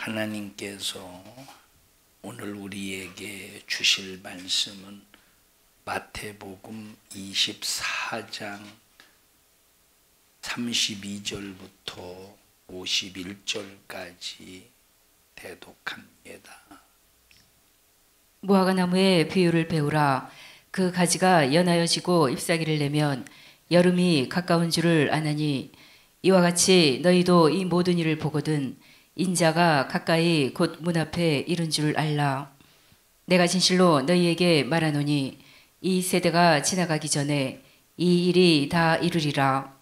하나님께서 오늘 우리에게 주실 말씀은 마태복음 24장 32절부터 51절까지 대독합니다. 무화과나무의 비유를 배우라. 그 가지가 연하여지고 잎사귀를 내면 여름이 가까운 줄을 아나니 이와 같이 너희도 이 모든 일을 보거든 인자가 가까이 곧 문 앞에 이른 줄 알라. 내가 진실로 너희에게 말하노니 이 세대가 지나가기 전에 이 일이 다 이루리라.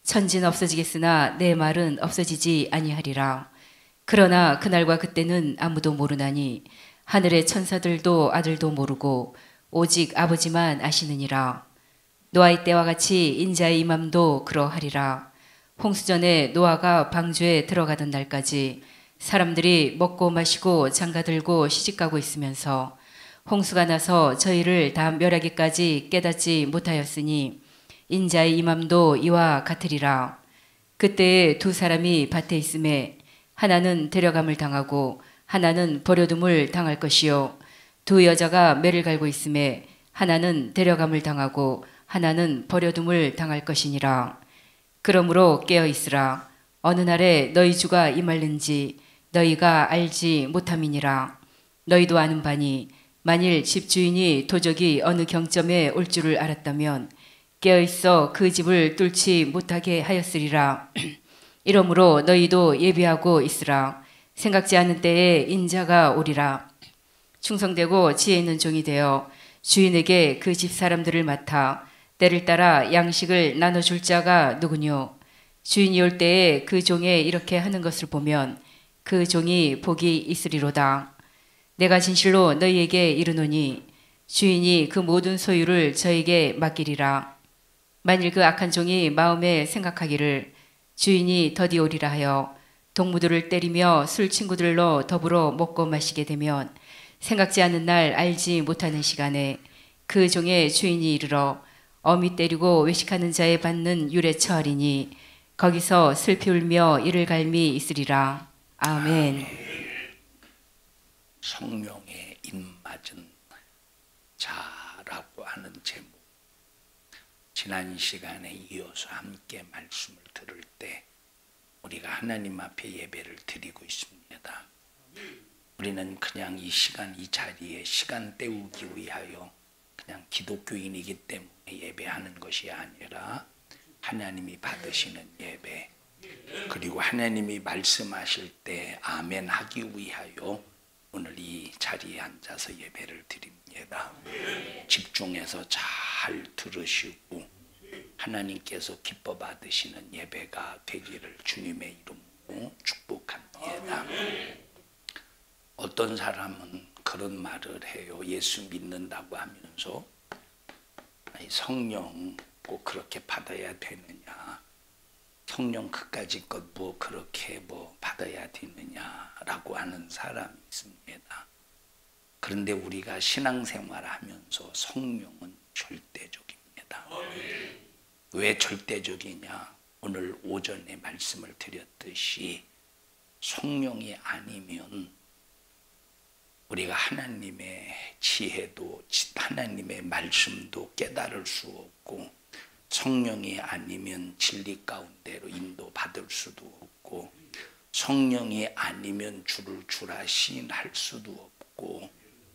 천지는 없어지겠으나 내 말은 없어지지 아니하리라. 그러나 그날과 그때는 아무도 모르나니 하늘의 천사들도 아들도 모르고 오직 아버지만 아시느니라. 노아의 때와 같이 인자의 임함도 그러하리라. 홍수전에 노아가 방주에 들어가던 날까지 사람들이 먹고 마시고 장가들고 시집가고 있으면서 홍수가 나서 저희를 다 멸하기까지 깨닫지 못하였으니 인자의 임함도 이와 같으리라. 그때에 두 사람이 밭에 있음에 하나는 데려감을 당하고 하나는 버려둠을 당할 것이요 두 여자가 매를 갈고 있음에 하나는 데려감을 당하고 하나는 버려둠을 당할 것이니라. 그러므로 깨어 있으라. 어느 날에 너희 주가 임할는지 너희가 알지 못함이니라. 너희도 아는 바니 만일 집주인이 도적이 어느 경점에 올 줄을 알았다면 깨어 있어 그 집을 뚫지 못하게 하였으리라. 이러므로 너희도 예비하고 있으라. 생각지 않은 때에 인자가 오리라. 충성되고 지혜 있는 종이 되어 주인에게 그 집 사람들을 맡아 때를 따라 양식을 나눠줄 자가 누구뇨? 주인이 올 때에 그 종에 이렇게 하는 것을 보면 그 종이 복이 있으리로다. 내가 진실로 너희에게 이르노니 주인이 그 모든 소유를 저에게 맡기리라. 만일 그 악한 종이 마음에 생각하기를 주인이 더디 오리라 하여 동무들을 때리며 술 친구들로 더불어 먹고 마시게 되면 생각지 않은 날 알지 못하는 시간에 그 종의 주인이 이르러 어미 때리고 외식하는 자에 받는 율에 처하리니 거기서 슬피 울며 이를 갈미 있으리라. 아멘. 성령의 입맞은 자라고 하는 제목, 지난 시간에 이어서 함께 말씀을 들을 때 우리가 하나님 앞에 예배를 드리고 있습니다. 우리는 그냥 이 시간, 이 자리에 시간 때우기 위하여 그냥 기독교인이기 때문에 예배하는 것이 아니라 하나님이 받으시는 예배, 그리고 하나님이 말씀하실 때 아멘 하기 위하여 오늘 이 자리에 앉아서 예배를 드립니다. 집중해서 잘 들으시고 하나님께서 기뻐 받으시는 예배가 되기를 주님의 이름으로 축복합니다. 어떤 사람은 그런 말을 해요. 예수 믿는다고 하면서 성령 꼭 그렇게 받아야 되느냐, 성령 그까짓 것 뭐 그렇게 뭐 받아야 되느냐라고 하는 사람이 있습니다. 그런데 우리가 신앙생활 하면서 성령은 절대적입니다. 왜 절대적이냐? 오늘 오전에 말씀을 드렸듯이 성령이 아니면 우리가 하나님의 지혜도 하나님의 말씀도 깨달을 수 없고, 성령이 아니면 진리 가운데로 인도받을 수도 없고, 성령이 아니면 주를 주라 시인할 수도 없고,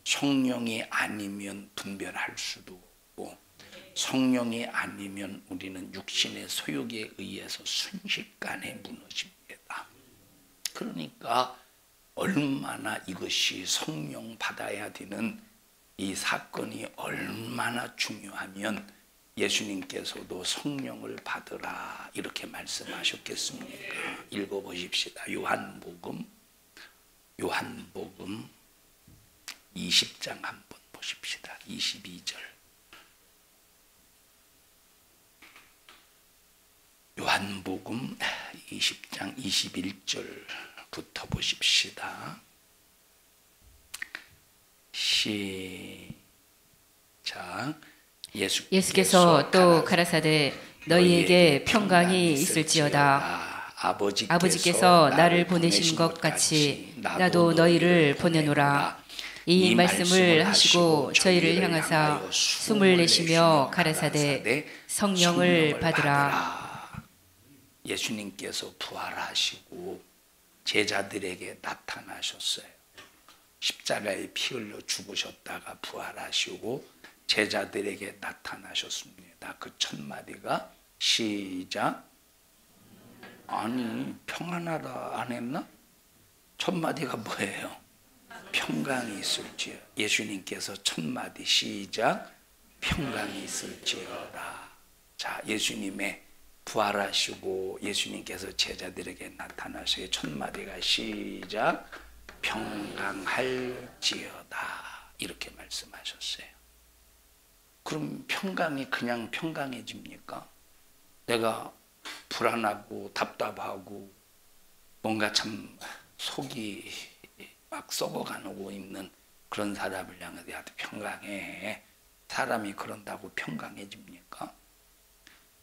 성령이 아니면 분별할 수도 없고, 성령이 아니면 우리는 육신의 소욕에 의해서 순식간에 무너집니다. 그러니까 얼마나 이것이 성령 받아야 되는 이 사건이 얼마나 중요하면 예수님께서도 성령을 받으라 이렇게 말씀하셨겠습니까? 읽어보십시다. 요한복음 20장 한번 보십시다. 22절. 요한복음 20장 21절부터 보십시다. 시작. 예수께서 또 가라사대 너희에게 평강이 있을지어다. 아버지께서 나를 보내신 것 같이 나도 너희를 보내노라. 이 말씀을 하시고 저희를 향하사 숨을 내쉬며 가라사대 성령을 받으라. 예수님께서 부활하시고 제자들에게 나타나셨어요. 십자가에 피 흘려 죽으셨다가 부활하시고 제자들에게 나타나셨습니다. 그 첫 마디가 시작. 아니 평안하라 안 했나? 첫 마디가 뭐예요? 평강이 있을지어. 예수님께서 첫 마디 시작. 평강이 있을지어다. 자, 예수님의 부활하시고 예수님께서 제자들에게 나타나셔서 첫 마디가 시작. 평강할지어다. 이렇게 말씀하셨어요. 그럼 평강이 그냥 평강해집니까? 내가 불안하고 답답하고 뭔가 참 속이 막 썩어가고 있는 그런 사람을 향해서 야, 평강해. 사람이 그런다고 평강해집니까?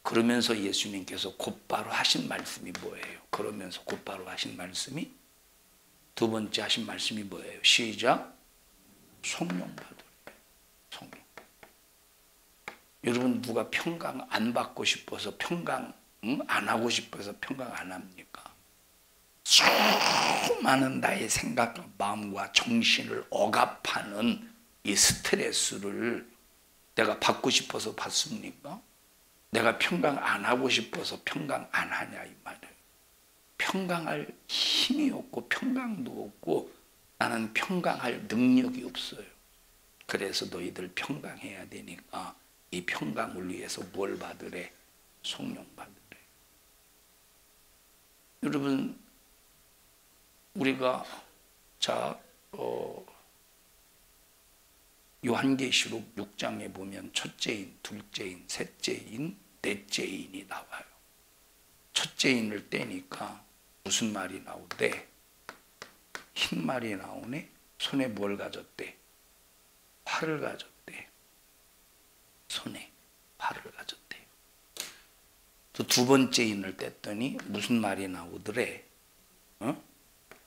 그러면서 예수님께서 곧바로 하신 말씀이 뭐예요? 그러면서 곧바로 하신 말씀이 두 번째 하신 말씀이 뭐예요? 시작. 성령 받으래. 성령. 여러분 누가 평강 안 받고 싶어서 평강 안 하고 싶어서 평강 안 합니까? 수많은 나의 생각과 마음과 정신을 억압하는 이 스트레스를 내가 받고 싶어서 받습니까? 내가 평강 안 하고 싶어서 평강 안 하냐 이 말이에요. 평강할 힘이 없고 평강도 없고 나는 평강할 능력이 없어요. 그래서 너희들 평강해야 되니까 이 평강을 위해서 뭘 받으래? 성령 받으래. 여러분 우리가 요한계시록 6장에 보면 첫째인, 둘째인, 셋째인, 넷째인이 나와요. 첫째인을 떼니까 무슨 말이 나오대? 흰 말이 나오네. 손에 뭘 가졌대? 활을 가졌대. 손에 활을 가졌대. 또 두 번째 인을 뗐더니 무슨 말이 나오더래?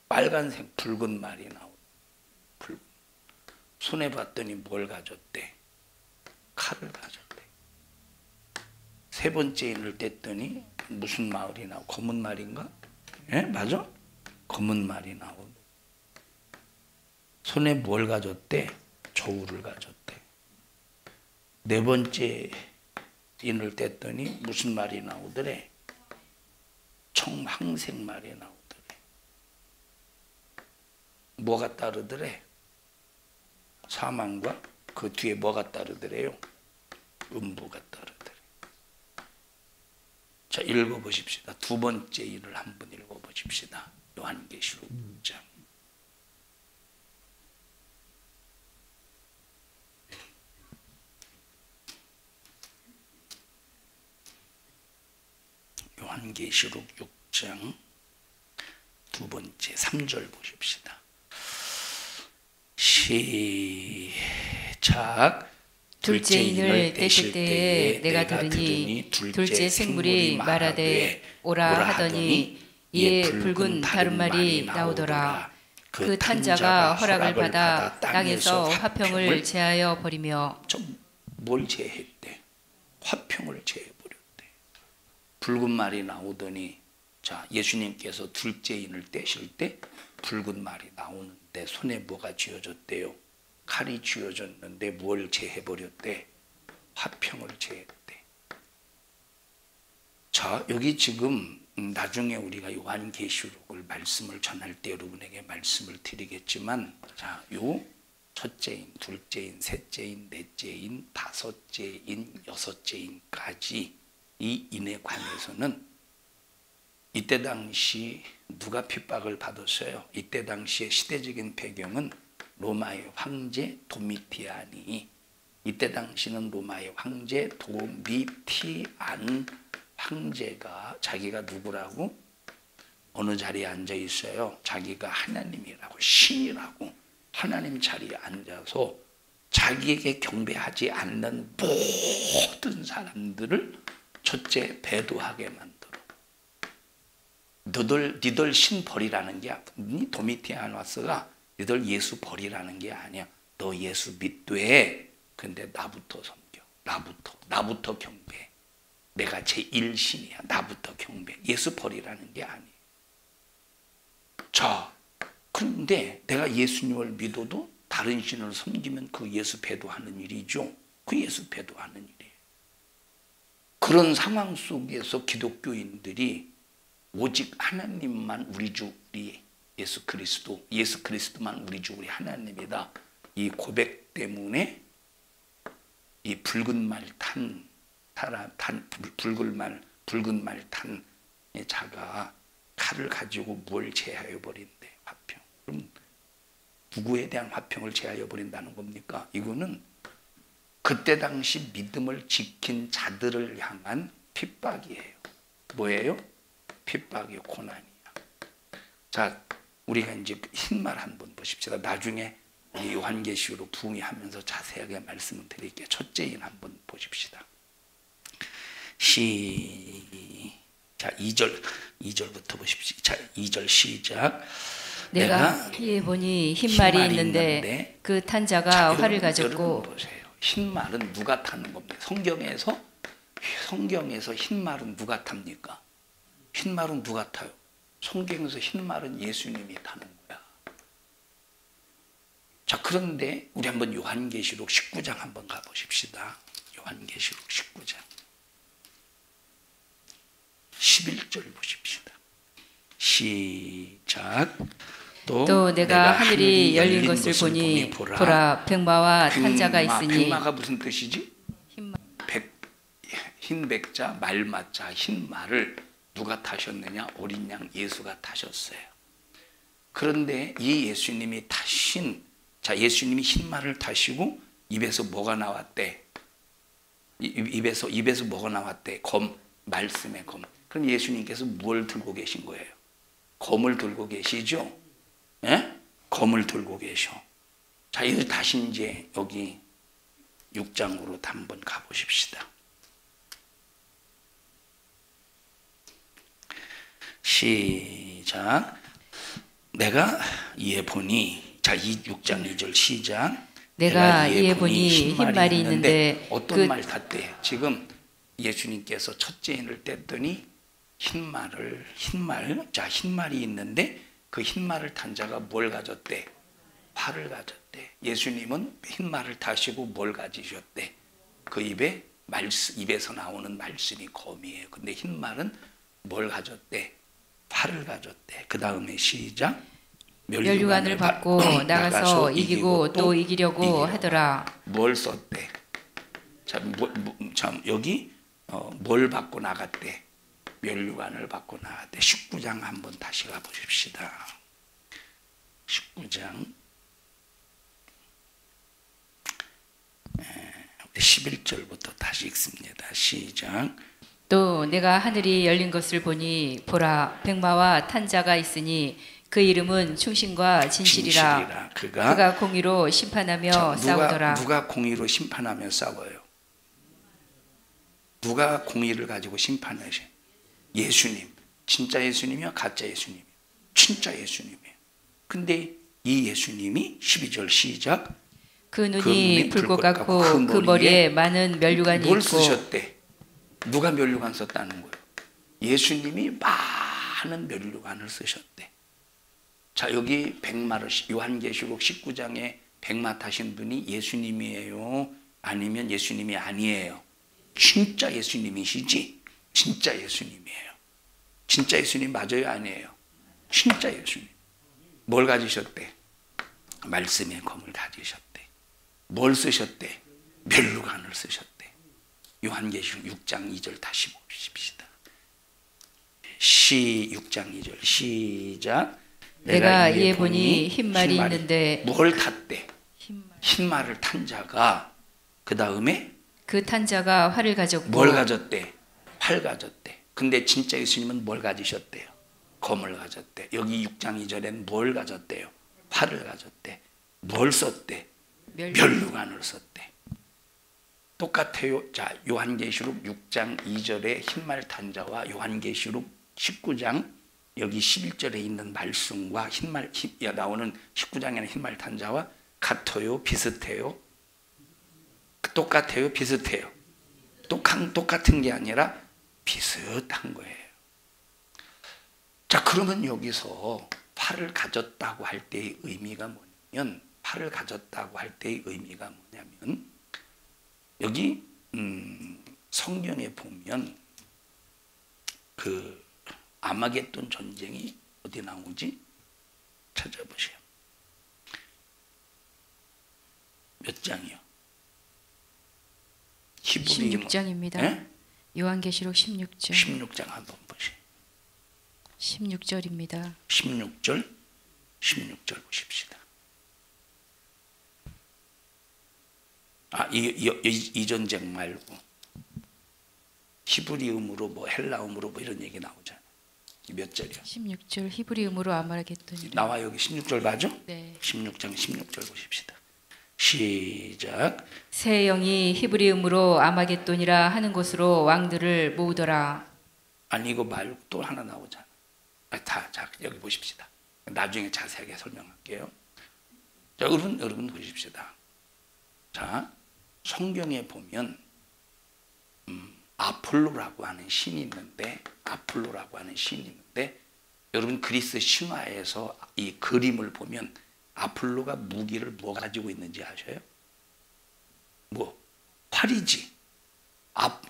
빨간색 붉은 말이 나오더래. 손에 봤더니 뭘 가졌대? 칼을 가졌대. 세 번째 인을 뗐더니 무슨 말이 나오고? 검은 말인가? 예, 맞아? 검은 말이 나오고. 손에 뭘 가졌대? 저울을 가졌대. 네 번째 인을 뗐더니 무슨 말이 나오더래? 청황색 말이 나오더래. 뭐가 따르더래? 사망과 그 뒤에 뭐가 따르더래요? 음부가 따르더래. 자, 읽어보십시다. 두 번째 일을 한번 읽어보십시다. 요한계시록 6장. 요한계시록 6장 두 번째 3절 보십시다. 시작. 둘째 인을 떼실 때에 내가 들으니 둘째 생물이 말하되 오라 하더니 이에 붉은 다른 말이 나오더라. 그 탄 자가 허락을 받아 땅에서 화평을 제하여 버리며. 뭘 제했대? 화평을 제해버렸대. 붉은 말이 나오더니 자, 예수님께서 둘째 인을 떼실 때 붉은 말이 나오는데 손에 뭐가 쥐어졌대요? 칼이 쥐어졌는데 뭘 제해버렸대? 화평을 제했대. 자, 여기 지금 나중에 우리가 요한계시록을 말씀을 전할 때 여러분에게 말씀을 드리겠지만, 자, 요 첫째인, 둘째인, 셋째인, 넷째인, 다섯째인, 여섯째인까지 이 인에 관해서는 이때 당시 누가 핍박을 받았어요? 이때 당시의 시대적인 배경은 로마의 황제 도미티안이, 이때 당시는 로마의 황제 도미티안 황제가 자기가 누구라고? 어느 자리에 앉아 있어요? 자기가 하나님이라고, 신이라고 하나님 자리에 앉아서 자기에게 경배하지 않는 모든 사람들을 첫째 배도하게 만들어 니들 신 버리라는 게 도미티아누스가 니들 예수 버리라는 게 아니야. 너 예수 믿되 근데 나부터 섬겨. 나부터 경배해. 내가 제1신이야. 나부터 경배. 예수 버리라는 게 아니에요. 자, 그런데 내가 예수님을 믿어도 다른 신을 섬기면 그 예수 배도하는 일이죠. 그 예수 배도하는 일이에요. 그런 상황 속에서 기독교인들이 오직 하나님만 우리 주 우리 예수 그리스도만 우리 주 우리 하나님이다. 이 고백 때문에 이 붉은 말 탄 자가 칼을 가지고 뭘 제하여 버린대. 화평. 그럼 누구에 대한 화평을 제하여 버린다는 겁니까? 이거는 그때 당시 믿음을 지킨 자들을 향한 핍박이에요. 뭐예요? 핍박이요, 고난이야. 자, 우리가 이제 흰말 한번 보십시다. 나중에 이 요한계시록 부흥하면서 자세하게 말씀을 드릴게요. 첫째인 한번 보십시다. 자, 2절부터 보십시오. 자, 2절 시작. 내가 이에 보니 흰말이 있는데 그 탄 자가 활을 가졌고. 보세요. 흰말은 누가 타는 겁니까? 성경에서 흰말은 누가 탑니까? 흰말은 누가 타요? 성경에서 흰말은 예수님이 타는 거야. 자, 그런데 우리 한번 요한계시록 19장 한번 가보십시다. 요한계시록 19장 11절 보십시다. 시작. 또 내가 하늘이 열린 것을 보니 보라 백마와 탄자가 있으니. 백마가 무슨 뜻이지? 흰 백자 말마자 흰 말을 누가 타셨느냐? 어린 양 예수가 타셨어요. 그런데 이 예수님이 예수님이 흰 말을 타시고 입에서 뭐가 나왔대? 입에서 뭐가 나왔대? 말씀의 검. 그럼 예수님께서 뭘 들고 계신 거예요? 검을 들고 계시죠? 예? 검을 들고 계셔. 자, 이제 다시 이제 여기 6장으로 한번 가보십시다. 시작. 내가 이에 보니, 자, 6장 2절 시작. 내가 이에 보니 흰말이 있는데 어떤 말 탔대? 지금 예수님께서 첫째인을 뗐더니 흰말이 있는데 그 흰말을 탄 자가 뭘 가졌대? 활을 가졌대. 예수님은 흰말을 타시고 뭘 가지셨대? 그 입에서 나오는 말씀이 검이에요. 근데 흰말은 뭘 가졌대? 활을 가졌대. 그 다음에 시작. 면류관을 받고 나가서 이기고 또 이기려고 하더라. 뭘 썼대? 참 여기 뭘 받고 나갔대? 면류관을 받고 나갔대. 19장 한번 다시 가보십시다. 19장 11절부터 다시 읽습니다. 시작. 또 내가 하늘이 열린 것을 보니 보라 백마와 탄 자가 있으니 그 이름은 충신과 진실이라. 그가 공의로 심판하며 싸우더라. 누가 공의로 심판하며 싸워요? 누가 공의를 가지고 심판하셔? 예수님. 진짜 예수님이야? 가짜 예수님이야? 진짜 예수님이에요. 근데 이 예수님이 12절 시작. 그 눈이 불꽃 같고 그 머리에 많은 면류관이 뭘 있고. 쓰셨대? 누가 면류관 썼다는 거예요? 예수님이 많은 면류관을 쓰셨대. 자, 여기 백마를 요한계시록 19장에 백마 타신 분이 예수님이에요? 아니면 예수님이 아니에요? 진짜 예수님이시지? 진짜 예수님이에요. 진짜 예수님 맞아요? 아니에요? 진짜 예수님. 뭘 가지셨대? 말씀의 검을 가지셨대. 뭘 쓰셨대? 면류관을 쓰셨대. 요한계시록 6장 2절 다시 보십시다. 6장 2절 시작. 내가 이에 보니 흰말이 있는데. 뭘 탔대? 흰말을 탄 자가 그 다음에 그 탄 자가 활을 가졌고. 뭘 가졌대? 활 가졌대. 근데 진짜 예수님은 뭘 가지셨대요? 검을 가졌대. 여기 6장 2절엔 뭘 가졌대요? 활을 가졌대. 뭘 썼대? 면류관을 썼대. 똑같아요. 자, 요한계시록 6장 2절의 흰말 탄 자와 요한계시록 19장 여기 11절에 있는 말씀과 나오는 19장에는 흰말 탄 자와 같아요? 비슷해요? 똑같아요? 비슷해요? 똑같은 게 아니라 비슷한 거예요. 자, 그러면 여기서 팔을 가졌다고 할 때의 의미가 뭐냐면, 여기 성경에 보면 그 아마겟돈 전쟁이 어디 나오지? 찾아보세요. 몇 장이요? 16장입니다. 네? 요한계시록 16장. 16장 한번 보세요. 16절입니다. 16절 보십시다. 이 전쟁 말고 히브리음으로 뭐 헬라음으로 뭐 이런 얘기 나오잖아요. 몇 절이요? 16절 히브리음으로 아마겟돈이라. 나와 여기 16절 맞죠? 네. 16장 16절 보십시다. 시작. 새 영이 히브리음으로 아마겟돈이라 하는 곳으로 왕들을 모으더라. 아니 이거 말고 또 하나 나오잖아. 자 여기 보십시다. 나중에 자세하게 설명할게요. 자, 여러분 보십시다. 자, 성경에 보면 아폴로라고 하는 신이 있는데 여러분 그리스 신화에서 이 그림을 보면 아폴로가 무기를 뭐 가지고 있는지 아셔요? 뭐? 활이지.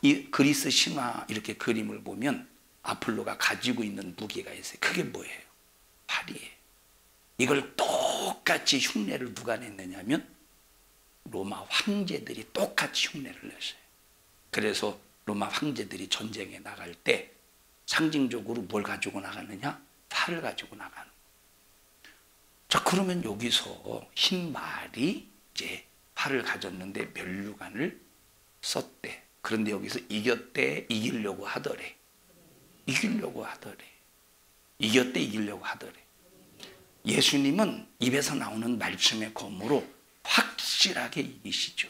이 그리스 신화 이렇게 그림을 보면 아폴로가 가지고 있는 무기가 있어요. 그게 뭐예요? 활이에요. 이걸 똑같이 흉내를 누가 냈느냐면 로마 황제들이 똑같이 흉내를 냈어요. 그래서 로마 황제들이 전쟁에 나갈 때 상징적으로 뭘 가지고 나가느냐? 활을 가지고 나가는 거예요. 자, 그러면 여기서 흰 말이 이제 활을 가졌는데 면류관을 썼대. 그런데 여기서 이기려고 하더래. 예수님은 입에서 나오는 말씀의 검으로 확실하게 이기시죠.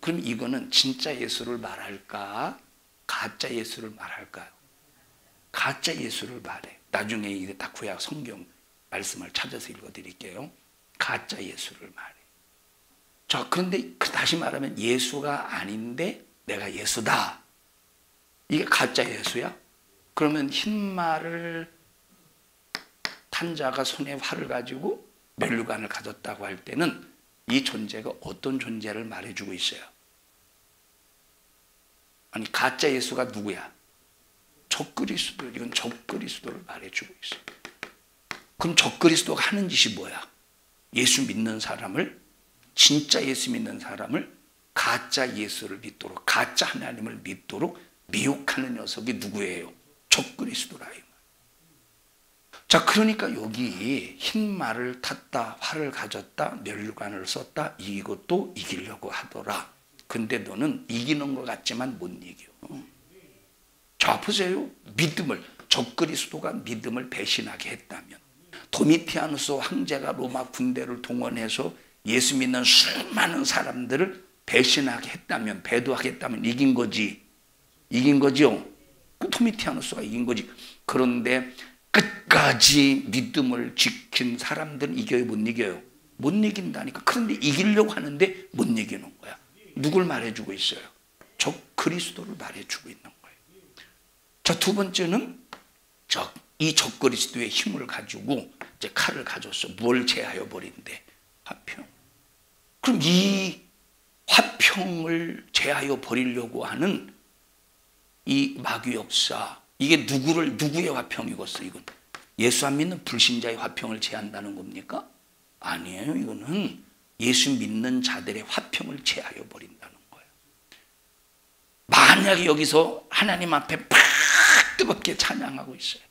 그럼 이거는 진짜 예수를 말할까? 가짜 예수를 말할까요? 가짜 예수를 말해. 나중에 이게 다 구약 성경 말씀을 찾아서 읽어드릴게요. 가짜 예수를 말해. 자, 그런데 다시 말하면 예수가 아닌데 내가 예수다. 이게 가짜 예수야? 그러면 흰 말을 탄 자가 손에 활을 가지고 면류관을 가졌다고 할 때는 이 존재가 어떤 존재를 말해주고 있어요? 아니 가짜 예수가 누구야? 적그리스도. 이건 적그리스도를 말해주고 있어요. 그럼 적그리스도가 하는 짓이 뭐야? 예수 믿는 사람을, 진짜 예수 믿는 사람을 가짜 예수를 믿도록, 가짜 하나님을 믿도록 미혹하는 녀석이 누구예요? 적그리스도라. 자, 그러니까 여기 흰 말을 탔다, 활을 가졌다, 면류관을 썼다, 이것도 이기려고 하더라. 근데 너는 이기는 것 같지만 못 이겨. 자, 보세요. 적그리스도가 믿음을 배신하게 했다면, 도미티아누스 황제가 로마 군대를 동원해서 예수 믿는 수많은 사람들을 배신하게 했다면, 배도하겠다면 이긴 거지. 이긴 거죠. 그 도미티아누스가 이긴 거지. 그런데 끝까지 믿음을 지킨 사람들은 이겨요, 못 이겨요? 못 이긴다니까. 그런데 이기려고 하는데 못 이기는 거야. 누굴 말해주고 있어요? 적그리스도를 말해주고 있는 거예요. 자, 두 번째는 이 적그리스도의 힘을 가지고 이제 칼을 가졌어. 뭘 제하여 버린대? 화평. 그럼 이 화평을 제하여 버리려고 하는 이 마귀 역사, 이게 누구의 화평이겠어? 이건 예수 안 믿는 불신자의 화평을 제한다는 겁니까? 아니에요. 이거는 예수 믿는 자들의 화평을 제하여 버린다는 거예요. 만약에 여기서 하나님 앞에 막 뜨겁게 찬양하고 있어요.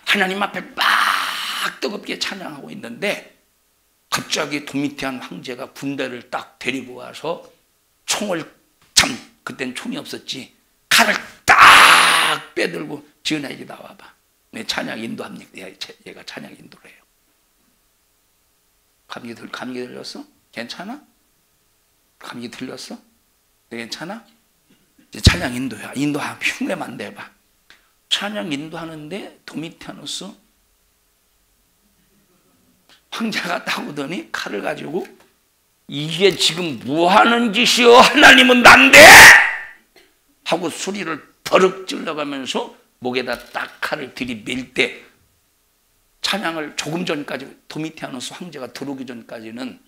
하나님 앞에 막 뜨겁게 찬양하고 있는데 갑자기 도미티안 황제가 군대를 딱 데리고 와서 총을, 그땐 총이 없었지, 칼을 딱 빼들고, 지은아 이리 나와봐. 내 찬양 인도합니까? 얘가 찬양 인도를 해요. 감기 들렸어? 괜찮아? 감기 들렸어? 괜찮아? 이제 찬양 인도야. 흉내만 내봐. 찬양 인도하는데 도미티아누스 황제가 따오더니 칼을 가지고 이게 지금 뭐 하는 짓이요? 하나님은 난데! 하고 소리를 버럭 질러가면서 목에다 딱 칼을 들이밀 때 찬양을 조금 전까지 도미티아누스 황제가 들어오기 전까지는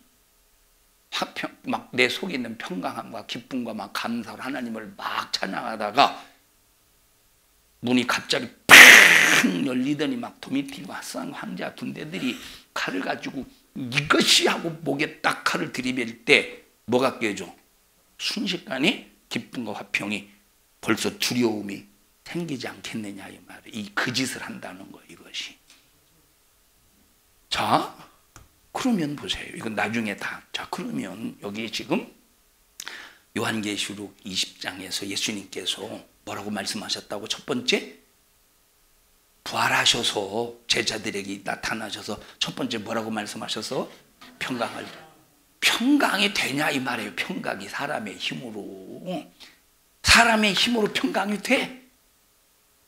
막 내 속에 있는 평강함과 기쁨과 막 감사로 하나님을 막 찬양하다가 문이 갑자기 팍 열리더니 막 도미티아누스 황제 군대들이 칼을 가지고 이것이 하고 목에 딱 칼을 들이밀 때 뭐가 깨져? 순식간에 기쁨과 화평이 벌써 두려움이 생기지 않겠느냐 이 말이에요. 이 그 짓을 한다는 거예요. 이것이. 자, 그러면 보세요. 이건 나중에 다. 자, 그러면 여기 지금 요한계시록 20장에서 예수님께서 뭐라고 말씀하셨다고? 첫 번째, 부활하셔서 제자들에게 나타나셔서 첫 번째 뭐라고 말씀하셔서? 평강이 되냐 이 말이에요. 평강이 사람의 힘으로 평강이 돼?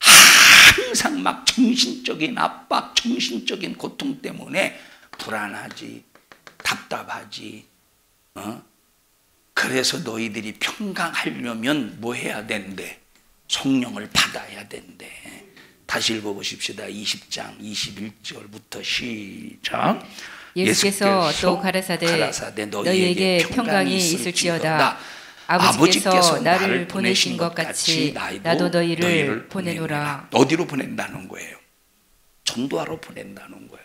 항상 막 정신적인 압박, 정신적인 고통 때문에 불안하지, 답답하지. 그래서 너희들이 평강하려면 뭐 해야 된대? 성령을 받아야 된대. 다시 읽어보십시다. 20장 21절부터 시작. 예수께서 또 가라사대 너희에게 평강이 있을지어다. 아버지께서 나를 보내신 것 같이 나도 너희를 보내노라. 어디로 보낸다는 거예요? 전도하러 보낸다는 거야.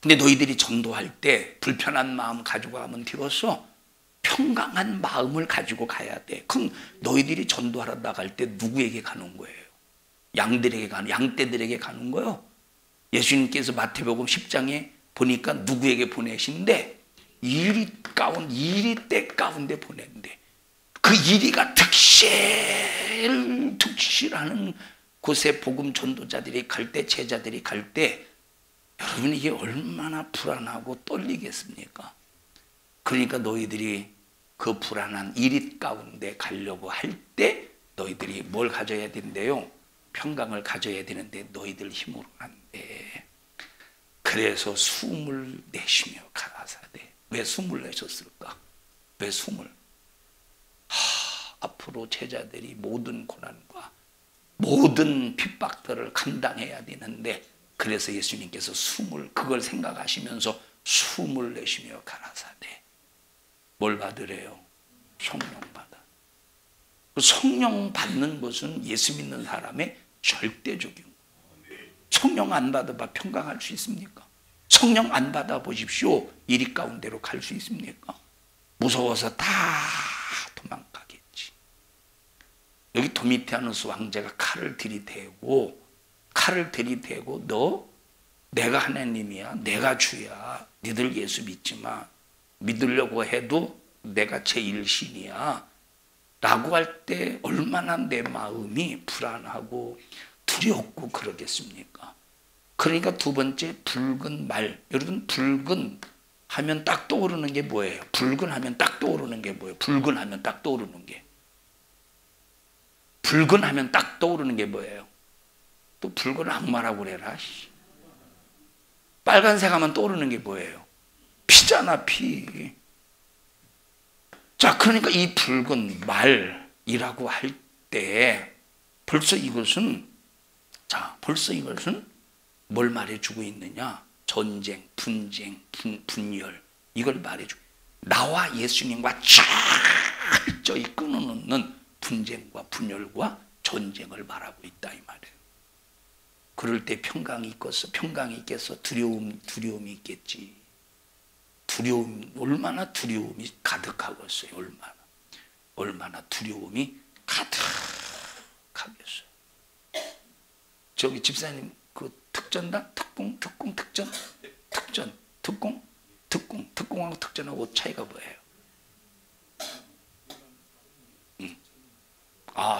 근데 너희들이 전도할 때 불편한 마음 가지고 가면 되겠어? 평강한 마음을 가지고 가야 돼. 그럼 너희들이 전도하러 나갈 때 누구에게 가는 거예요? 양떼들에게 가는 거예요. 예수님께서 마태복음 10장에 보니까 누구에게 보내신대? 이리때 가운데 보낸대. 그 이리가 득실하는 곳에 복음 전도자들이 갈 때, 제자들이 갈 때, 여러분 이게 얼마나 불안하고 떨리겠습니까? 그러니까 너희들이 그 불안한 이리 가운데 가려고 할 때 너희들이 뭘 가져야 된대요? 평강을 가져야 되는데 너희들 힘으로 안 돼. 그래서 숨을 내쉬며 가라사대. 왜 숨을 내셨을까? 왜 숨을? 앞으로 제자들이 모든 고난과 모든 핍박들을 감당해야 되는데, 그래서 예수님께서 그걸 생각하시면서 숨을 내쉬며 가라사대. 뭘 받으래요? 성령 받아. 성령 받는 것은 예수 믿는 사람의 절대적인 거예요. 성령 안 받아봐 평강할 수 있습니까? 성령 안 받아 보십시오. 이리 가운데로 갈 수 있습니까? 무서워서 다 도망가겠지. 여기 도미티아누스 왕제가 칼을 들이대고 너 내가 하나님이야, 내가 주야, 니들 예수 믿지 마, 믿으려고 해도 내가 제일 신이야 라고 할 때 얼마나 내 마음이 불안하고 두렵고 그러겠습니까? 그러니까 두 번째, 붉은 말. 여러분, 붉은 하면 딱 떠오르는 게 뭐예요? 붉은 하면 딱 떠오르는 게 뭐예요? 붉은 하면 딱 떠오르는 게. 붉은 하면 딱 떠오르는 게 뭐예요? 또 붉은 악마라고 그래라. 빨간색 하면 떠오르는 게 뭐예요? 피잖아, 피. 자, 그러니까 이 붉은 말이라고 할 때 벌써 이것은 뭘 말해주고 있느냐? 전쟁, 분쟁, 분열, 이걸 말해주고, 나와 예수님과 철저히 끊어놓는 분쟁과 분열과 전쟁을 말하고 있다 이 말이에요. 그럴 때 평강이 있겠어? 두려움이 있겠지. 얼마나 두려움이 가득하겠어요. 얼마나 두려움이 가득하겠어요. 저기 집사님 그 특전당? 특공하고 특전하고 차이가 뭐예요?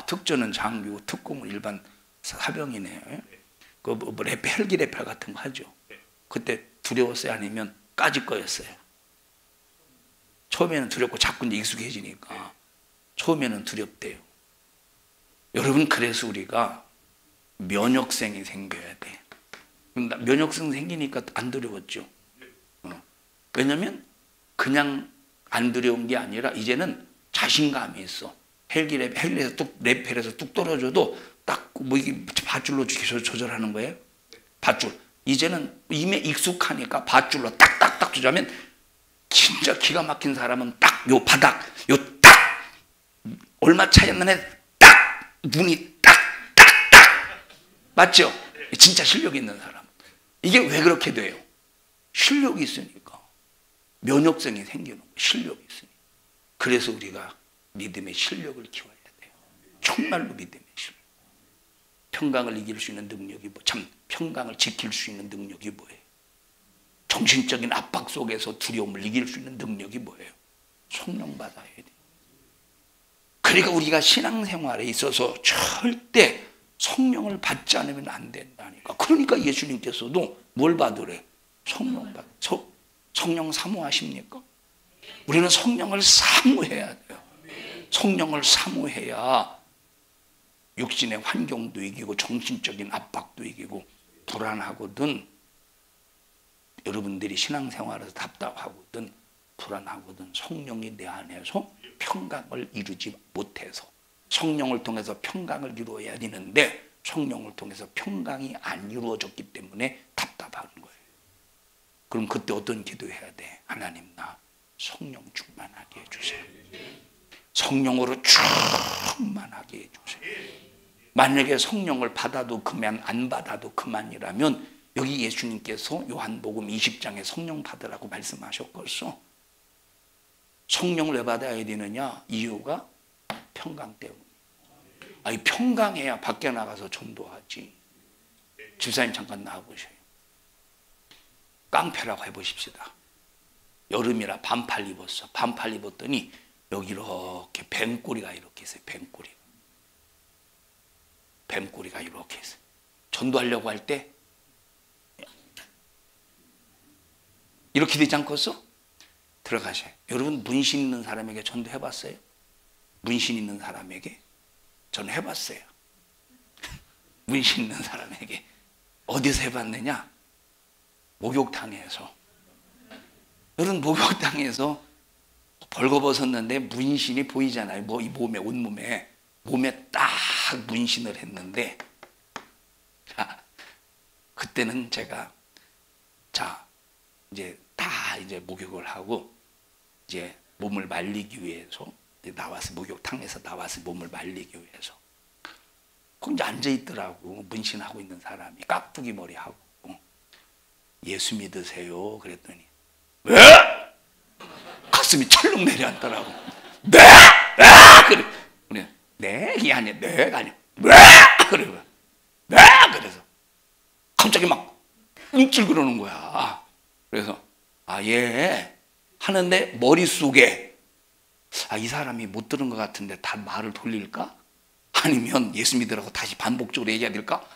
특전은 장비고 특공은 일반 사병이네요. 헬기 레펠 같은 거 하죠. 그때 두려웠어요? 아니면 까짓 거였어요? 처음에는 두렵고 자꾸 이제 익숙해지니까 처음에는 두렵대요. 여러분, 그래서 우리가 면역성이 생겨야 돼. 면역성 생기니까 안 두려웠죠. 왜냐면 그냥 안 두려운 게 아니라 이제는 자신감이 있어. 헬기에서 레펠에서 뚝 떨어져도 딱 뭐 이게 밧줄로 조절하는 거예요. 밧줄. 이제는 이미 익숙하니까 밧줄로 딱딱딱 조절하면 진짜 기가 막힌 사람은 딱 요 바닥, 요 딱 얼마 차이 안 나네. 딱 눈이 딱딱딱 맞죠? 진짜 실력 있는 사람. 이게 왜 그렇게 돼요? 실력이 있으니까. 면역성이 생기는 거예요. 실력이 있으니까. 그래서 우리가 믿음의 실력을 키워야 돼요. 정말로 믿음의 실력. 평강을 이길 수 있는 능력이 참 평강을 지킬 수 있는 능력이 뭐예요? 정신적인 압박 속에서 두려움을 이길 수 있는 능력이 뭐예요? 성령 받아야 돼요. 그러니까 우리가 신앙생활에 있어서 절대 성령을 받지 않으면 안 된다니까. 그러니까 예수님께서도 뭘 받으래? 성령 받. 성령 사모하십니까? 우리는 성령을 사모해야 돼요. 성령을 사모해야 육신의 환경도 이기고 정신적인 압박도 이기고 불안하거든. 여러분들이 신앙생활에서 답답하거든 불안하거든 성령이 내 안에서 평강을 이루지 못해서 성령을 통해서 평강을 이루어야 되는데 성령을 통해서 평강이 안 이루어졌기 때문에 답답한 거예요. 그럼 그때 어떤 기도해야 돼? 하나님 나 성령 충만하게 해주세요. 성령으로 충만하게 해주세요. 만약에 성령을 받아도 그만 안 받아도 그만이라면 여기 예수님께서 요한복음 20장에 성령 받으라고 말씀하셨겠어. 성령을 왜 받아야 되느냐? 이유가 평강 때문에. 아니 평강해야 밖에 나가서 전도하지. 집사님 잠깐 나와보세요. 깡패라고 해보십시다. 여름이라 반팔 입었어. 반팔 입었더니 여기 이렇게 뱀꼬리가 이렇게 있어요. 뱀꼬리가 이렇게 있어요. 전도하려고 할 때 이렇게 되지 않겠어? 들어가셔요. 여러분 문신 있는 사람에게 전도해봤어요? 문신 있는 사람에게 저는 해봤어요. 문신 있는 사람에게 어디서 해봤느냐? 목욕탕에서. 여러분 목욕탕에서 벌거벗었는데 문신이 보이잖아요. 뭐 이 몸에 온몸에 딱 문신을 했는데 그때는 제가 이제 다 이제 목욕을 하고 이제 몸을 말리기 위해서 나와서 목욕탕에서 나와서 몸을 말리기 위해서 거기 이제 앉아 있더라고. 문신하고 있는 사람이 깍두기 머리 하고 예수 믿으세요 그랬더니 왜? 가슴이 철렁 내려앉더라고. 네? 그래. 네? 이게 아니야. 네가 아니야. 왜? 그래. 네? 그래서 갑자기 막 움찔 그러는 거야. 그래서 예 하는데 머릿속에 이 사람이 못 들은 것 같은데 다 말을 돌릴까? 아니면 예수 믿으라고 다시 반복적으로 얘기해야 될까?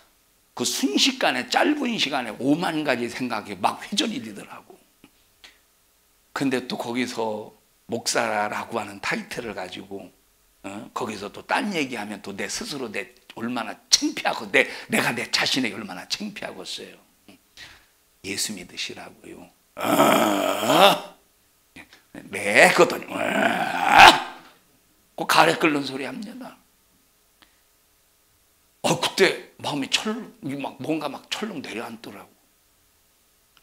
그 순식간에 짧은 시간에 5만 가지 생각이 막 회전이 되더라고. 근데 또 거기서 목사라고 하는 타이틀을 가지고 거기서 또 딴 얘기하면 또 내 스스로 얼마나 창피하고 내가 내 자신에게 얼마나 창피하겠어요. 예수 믿으시라고요. 네, 그것더니 그 가래 끓는 소리 합니다. 그때 마음이 뭔가 막 철렁 내려앉더라고.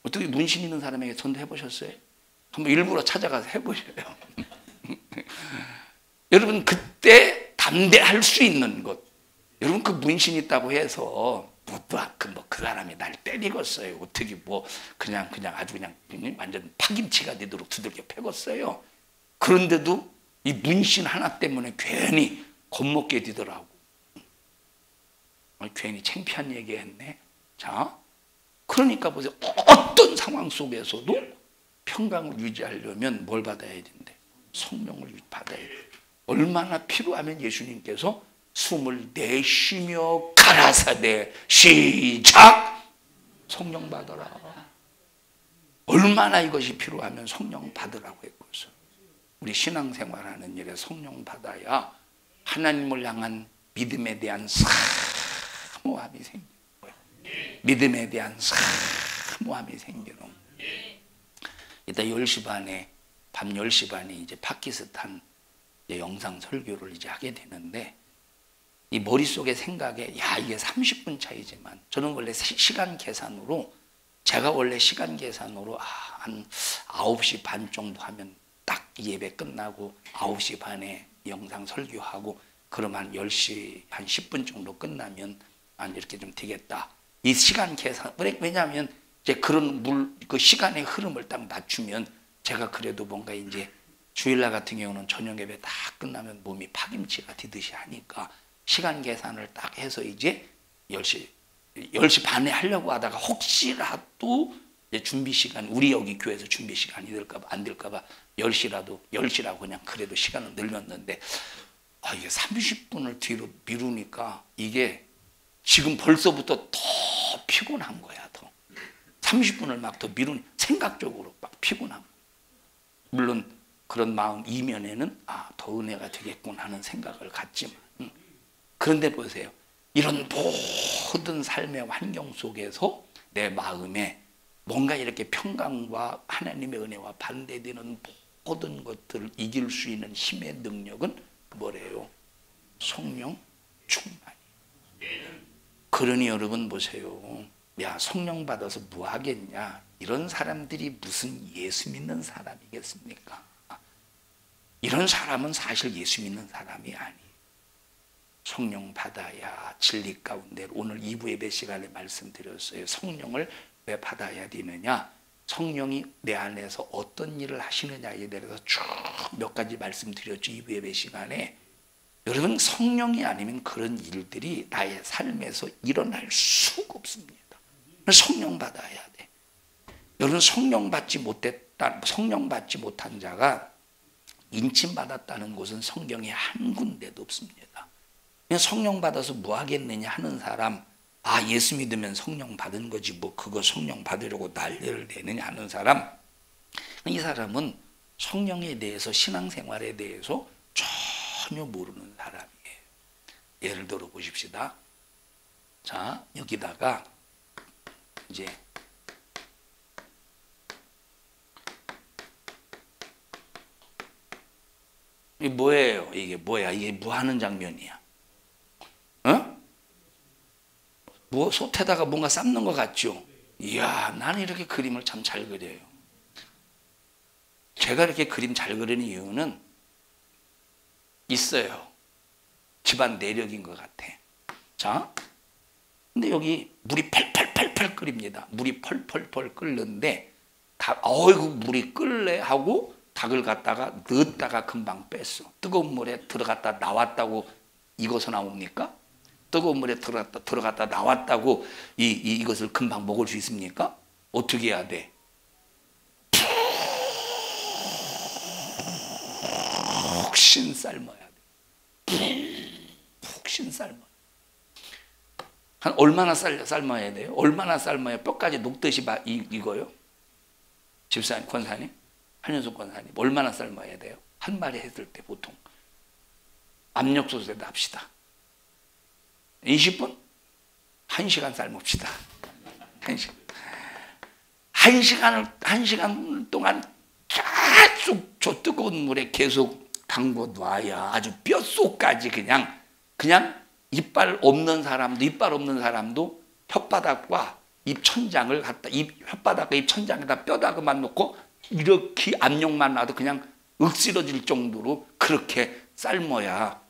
어떻게 문신 있는 사람에게 전도해 보셨어요? 한번 일부러 찾아가서 해보셔요. 여러분 그때 담대할 수 있는 것. 여러분 그 문신 있다고 해서 그 사람이 날 때리겠어요. 어떻게 그냥 아주 그냥 완전 파김치가 되도록 두들겨 패겠어요. 그런데도 이 문신 하나 때문에 괜히 겁먹게 되더라고. 괜히 창피한 얘기했네. 자, 그러니까 보세요. 어떤 상황 속에서도 평강을 유지하려면 뭘 받아야 된대? 성령을 받아야 돼. 얼마나 필요하면 예수님께서 숨을 내쉬며 가라사대 시작 성령 받아라. 얼마나 이것이 필요하면 성령 받으라고 했겠어. 우리 신앙생활하는 일에 성령 받아야 하나님을 향한 믿음에 대한 사모함이 생기는 거예요. 믿음에 대한 사모함이 생기는 거예요. 이따 10시 반에, 밤 10시 반에 이제 파키스탄 영상 설교를 이제 하게 되는데, 이 머릿속의 생각에, 야, 이게 30분 차이지만, 저는 원래 시간 계산으로, 제가 원래 시간 계산으로, 한 9시 반 정도 하면 딱 예배 끝나고 9시 반에 영상 설교하고, 그러면 한 10시 한 10분 정도 끝나면 이렇게 좀 되겠다. 이 시간 계산, 왜냐하면 이제 그런 그 시간의 흐름을 딱 맞추면, 제가 그래도 뭔가 이제 주일날 같은 경우는 저녁 예배 다 끝나면 몸이 파김치가 디듯이 하니까 시간 계산을 딱 해서 이제 10시 반에 하려고 하다가 혹시라도 이제 준비 시간, 우리 여기 교회에서 준비 시간이 될까봐, 안 될까봐 10시라고 그냥 그래도 시간을 늘렸는데, 이게 30분을 뒤로 미루니까 이게 지금 벌써부터 더 피곤한 거야. 더 30분을 막 더 미루니 생각적으로 막 피곤한 거야. 물론 그런 마음 이면에는 더 은혜가 되겠군 하는 생각을 갖지만, 그런데 보세요. 이런 모든 삶의 환경 속에서 내 마음에 뭔가 이렇게 평강과 하나님의 은혜와 반대되는 모든 것들을 이길 수 있는 힘의 능력은 뭐래요? 성령 충만이. 그러니 여러분 보세요. 야, 성령 받아서 뭐 하겠냐? 이런 사람들이 무슨 예수 믿는 사람이겠습니까? 이런 사람은 사실 예수 믿는 사람이 아니에요. 성령 받아야 진리 가운데, 오늘 2부 예배 시간에 말씀드렸어요. 성령을 왜 받아야 되느냐? 성령이 내 안에서 어떤 일을 하시느냐에 대해서 쭉 몇 가지 말씀드렸죠. 2부 예배 시간에. 여러분, 성령이 아니면 그런 일들이 나의 삶에서 일어날 수가 없습니다. 성령 받아야 돼. 여러분, 성령 받지 못한 자가 인침받았다는 곳은 성경에 한 군데도 없습니다. 그냥 성령 받아서 뭐 하겠느냐 하는 사람, 예수 믿으면 성령 받은 거지 뭐 그거 성령 받으려고 난리를 내느냐 하는 사람, 이 사람은 성령에 대해서, 신앙생활에 대해서 전혀 모르는 사람이에요. 예를 들어 보십시다. 자, 여기다가 이제 이게 뭐예요? 이게 뭐야? 이게 뭐 하는 장면이야? 뭐 솥에다가 뭔가 삶는 것 같죠? 이야, 나는 이렇게 그림을 참 잘 그려요. 제가 이렇게 그림 잘 그리는 이유는 있어요. 집안 내력인 것 같아. 자, 근데 여기 물이 펄펄펄펄 끓입니다. 물이 펄펄펄 끓는데, 어이구 물이 끓래 하고 닭을 갖다가 넣었다가 금방 뺐어. 뜨거운 물에 들어갔다 나왔다고 익어서 나옵니까? 뜨거운 물에 들어갔다 나왔다고 이것을 금방 먹을 수 있습니까? 어떻게 해야 돼? 푹신 삶아야 돼. 푹신 삶아야 돼. 한 얼마나 삶아야 돼요? 얼마나 삶아야 뼈까지 녹듯이 익어요? 집사님, 권사님, 한현숙 권사님, 얼마나 삶아야 돼요? 한 마리 했을 때 보통 압력솥에다 합시다. 20분? 1시간 삶읍시다. 1시간 동안 계속 저 뜨거운 물에 계속 담궈 놔야 아주 뼛속까지 그냥 이빨 없는 사람도 혓바닥과 입천장을 갖다 혓바닥과 입천장에다 뼈다그만 놓고 이렇게 압력만 놔도 그냥 억지러질 정도로 그렇게 삶아야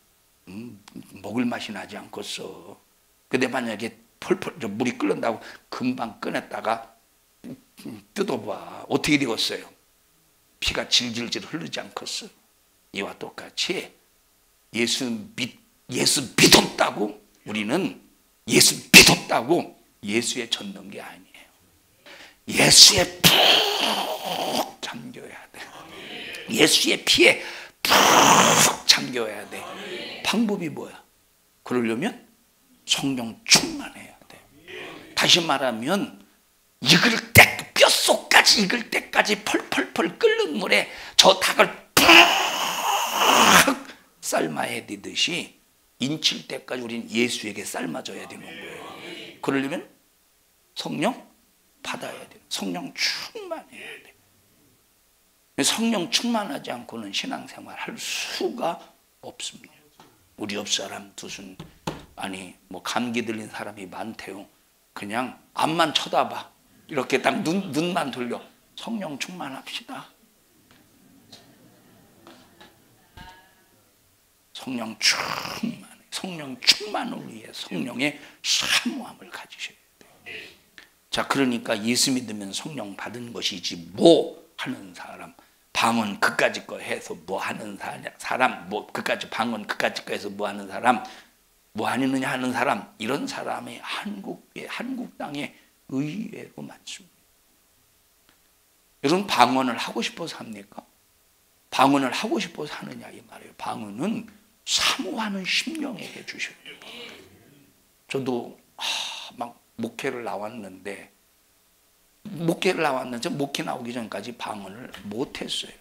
먹을 맛이 나지 않겠어. 근데 만약에 펄펄 물이 끓는다고 금방 꺼냈다가 뜯어봐. 어떻게 되겠어요? 피가 질질질 흐르지 않겠어. 이와 똑같이 예수 믿었다고 우리는 예수 믿었다고 예수에 젖는 게 아니에요. 예수에 푹 잠겨야 돼. 예수의 피에 푹 잠겨야 돼. 방법이 뭐야? 그러려면 성령 충만해야 돼. 다시 말하면 익을 때, 뼛속까지 익을 때까지 펄펄펄 끓는 물에 저 닭을 푹 삶아야 되듯이 인칠 때까지 우리는 예수에게 삶아져야 되는 거예요. 그러려면 성령 받아야 돼요. 성령 충만해야 돼요. 성령 충만하지 않고는 신앙생활 할 수가 없습니다. 우리 옆 사람 무슨 뭐 감기 들린 사람이 많대요. 그냥 앞만 쳐다봐. 이렇게 딱 눈만 돌려. 성령 충만합시다. 성령 충만을 위해 성령의 사모함을 가지셔야 돼요. 자, 그러니까 예수 믿으면 성령 받은 것이지 뭐 하는 사람, 방언 그까짓 거 해서 뭐 하는 사람, 뭐 그까짓 방언 그까짓 거 해서 뭐 하는 사람, 뭐 하느냐 하는 사람, 이런 사람이 한국 땅에 의외로 많습니다. 여러분, 방언을 하고 싶어서 합니까? 방언을 하고 싶어서 하느냐 이 말이에요. 방언은 사모하는 심령에게 주셔야 돼요. 저도 막 목회를 나왔는데 목회 나오기 전까지 방언을 못했어요.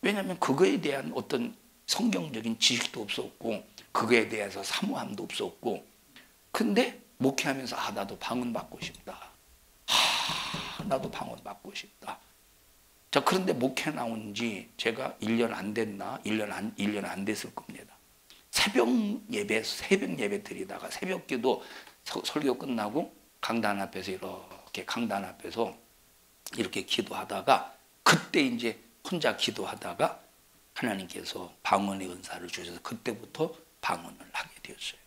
왜냐하면 그거에 대한 어떤 성경적인 지식도 없었고 그거에 대해서 사모함도 없었고, 근데 목회하면서 나도 방언 받고 싶다. 나도 방언 받고 싶다. 자, 그런데 목회 나온 지 제가 1년 안 됐나? 1년 안 됐을 겁니다. 새벽 예배 드리다가 새벽 기도 설교 끝나고 강단 앞에서 이렇게 기도하다가, 그때 이제 혼자 기도하다가 하나님께서 방언의 은사를 주셔서 그때부터 방언을 하게 되었어요.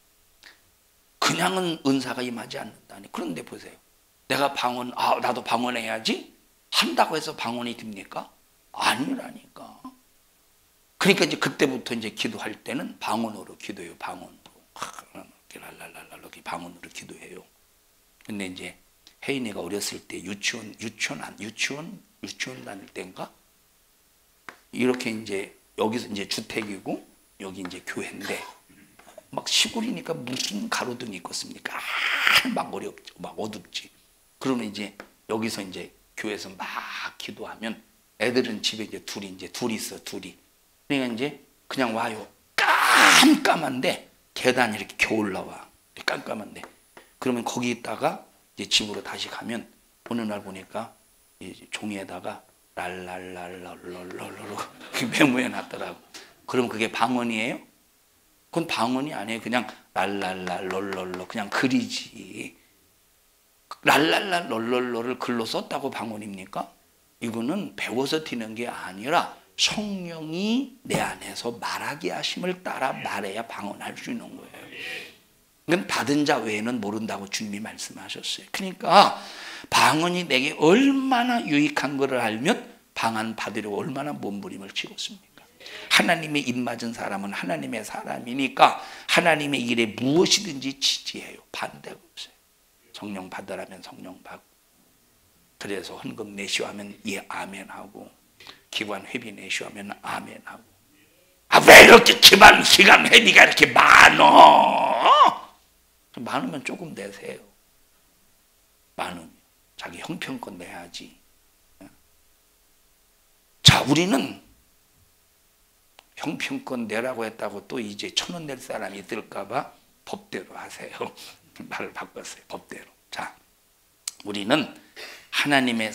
그냥은 은사가 임하지 않는다니. 그런데 보세요. 내가 나도 방언해야지 한다고 해서 방언이 됩니까? 아니라니까. 그러니까 이제 그때부터 이제 기도할 때는 방언으로 기도해요. 방언으로. 이렇게 방언으로 기도해요. 근데 이제 혜인이가 어렸을 때 유치원 다닐 때인가? 이렇게 이제 여기서 이제 주택이고 여기 이제 교회인데 막 시골이니까 무슨 가로등이 있겠습니까? 막 어렵죠. 막 어둡지. 그러면 이제 여기서 이제 교회에서 막 기도하면 애들은 집에 이제 둘이 있어. 그러니까 이제 그냥 와요. 깜깜한데 계단이 이렇게 겨 올라와. 깜깜한데. 그러면 거기 있다가 이제 집으로 다시 가면 어느 날 보니까 이제 종이에다가 랄랄랄랄랄랄 메모해 놨더라고. 그럼 그게 방언이에요? 그건 방언이 아니에요. 그냥 랄랄랄랄랄 그냥 글이지. 랄랄랄랄랄을 글로 썼다고 방언입니까? 이거는 배워서 티는 게 아니라 성령이 내 안에서 말하게 하심을 따라 말해야 방언할 수 있는 거예요. 이건 받은 자 외에는 모른다고 주님이 말씀하셨어요. 그러니까 방언이 내게 얼마나 유익한 것을 알면 방언 받으려고 얼마나 몸부림을 치겠습니까? 하나님의 입 맞은 사람은 하나님의 사람이니까 하나님의 일에 무엇이든지 지지해요. 반대가 없어요. 성령 받으라면 성령 받고, 그래서 헌금 내시하면 예 아멘하고, 기관 회비 내시하면 아멘하고. 왜 이렇게 기관 회비가 이렇게 많어? 많으면 조금 내세요. 많으면 자기 형편껏 내야지. 자, 우리는 형편껏 내라고 했다고 또 이제 1,000원 낼 사람이 있을까봐 법대로 하세요. 말을 바꿨어요. 법대로. 자, 우리는 하나님의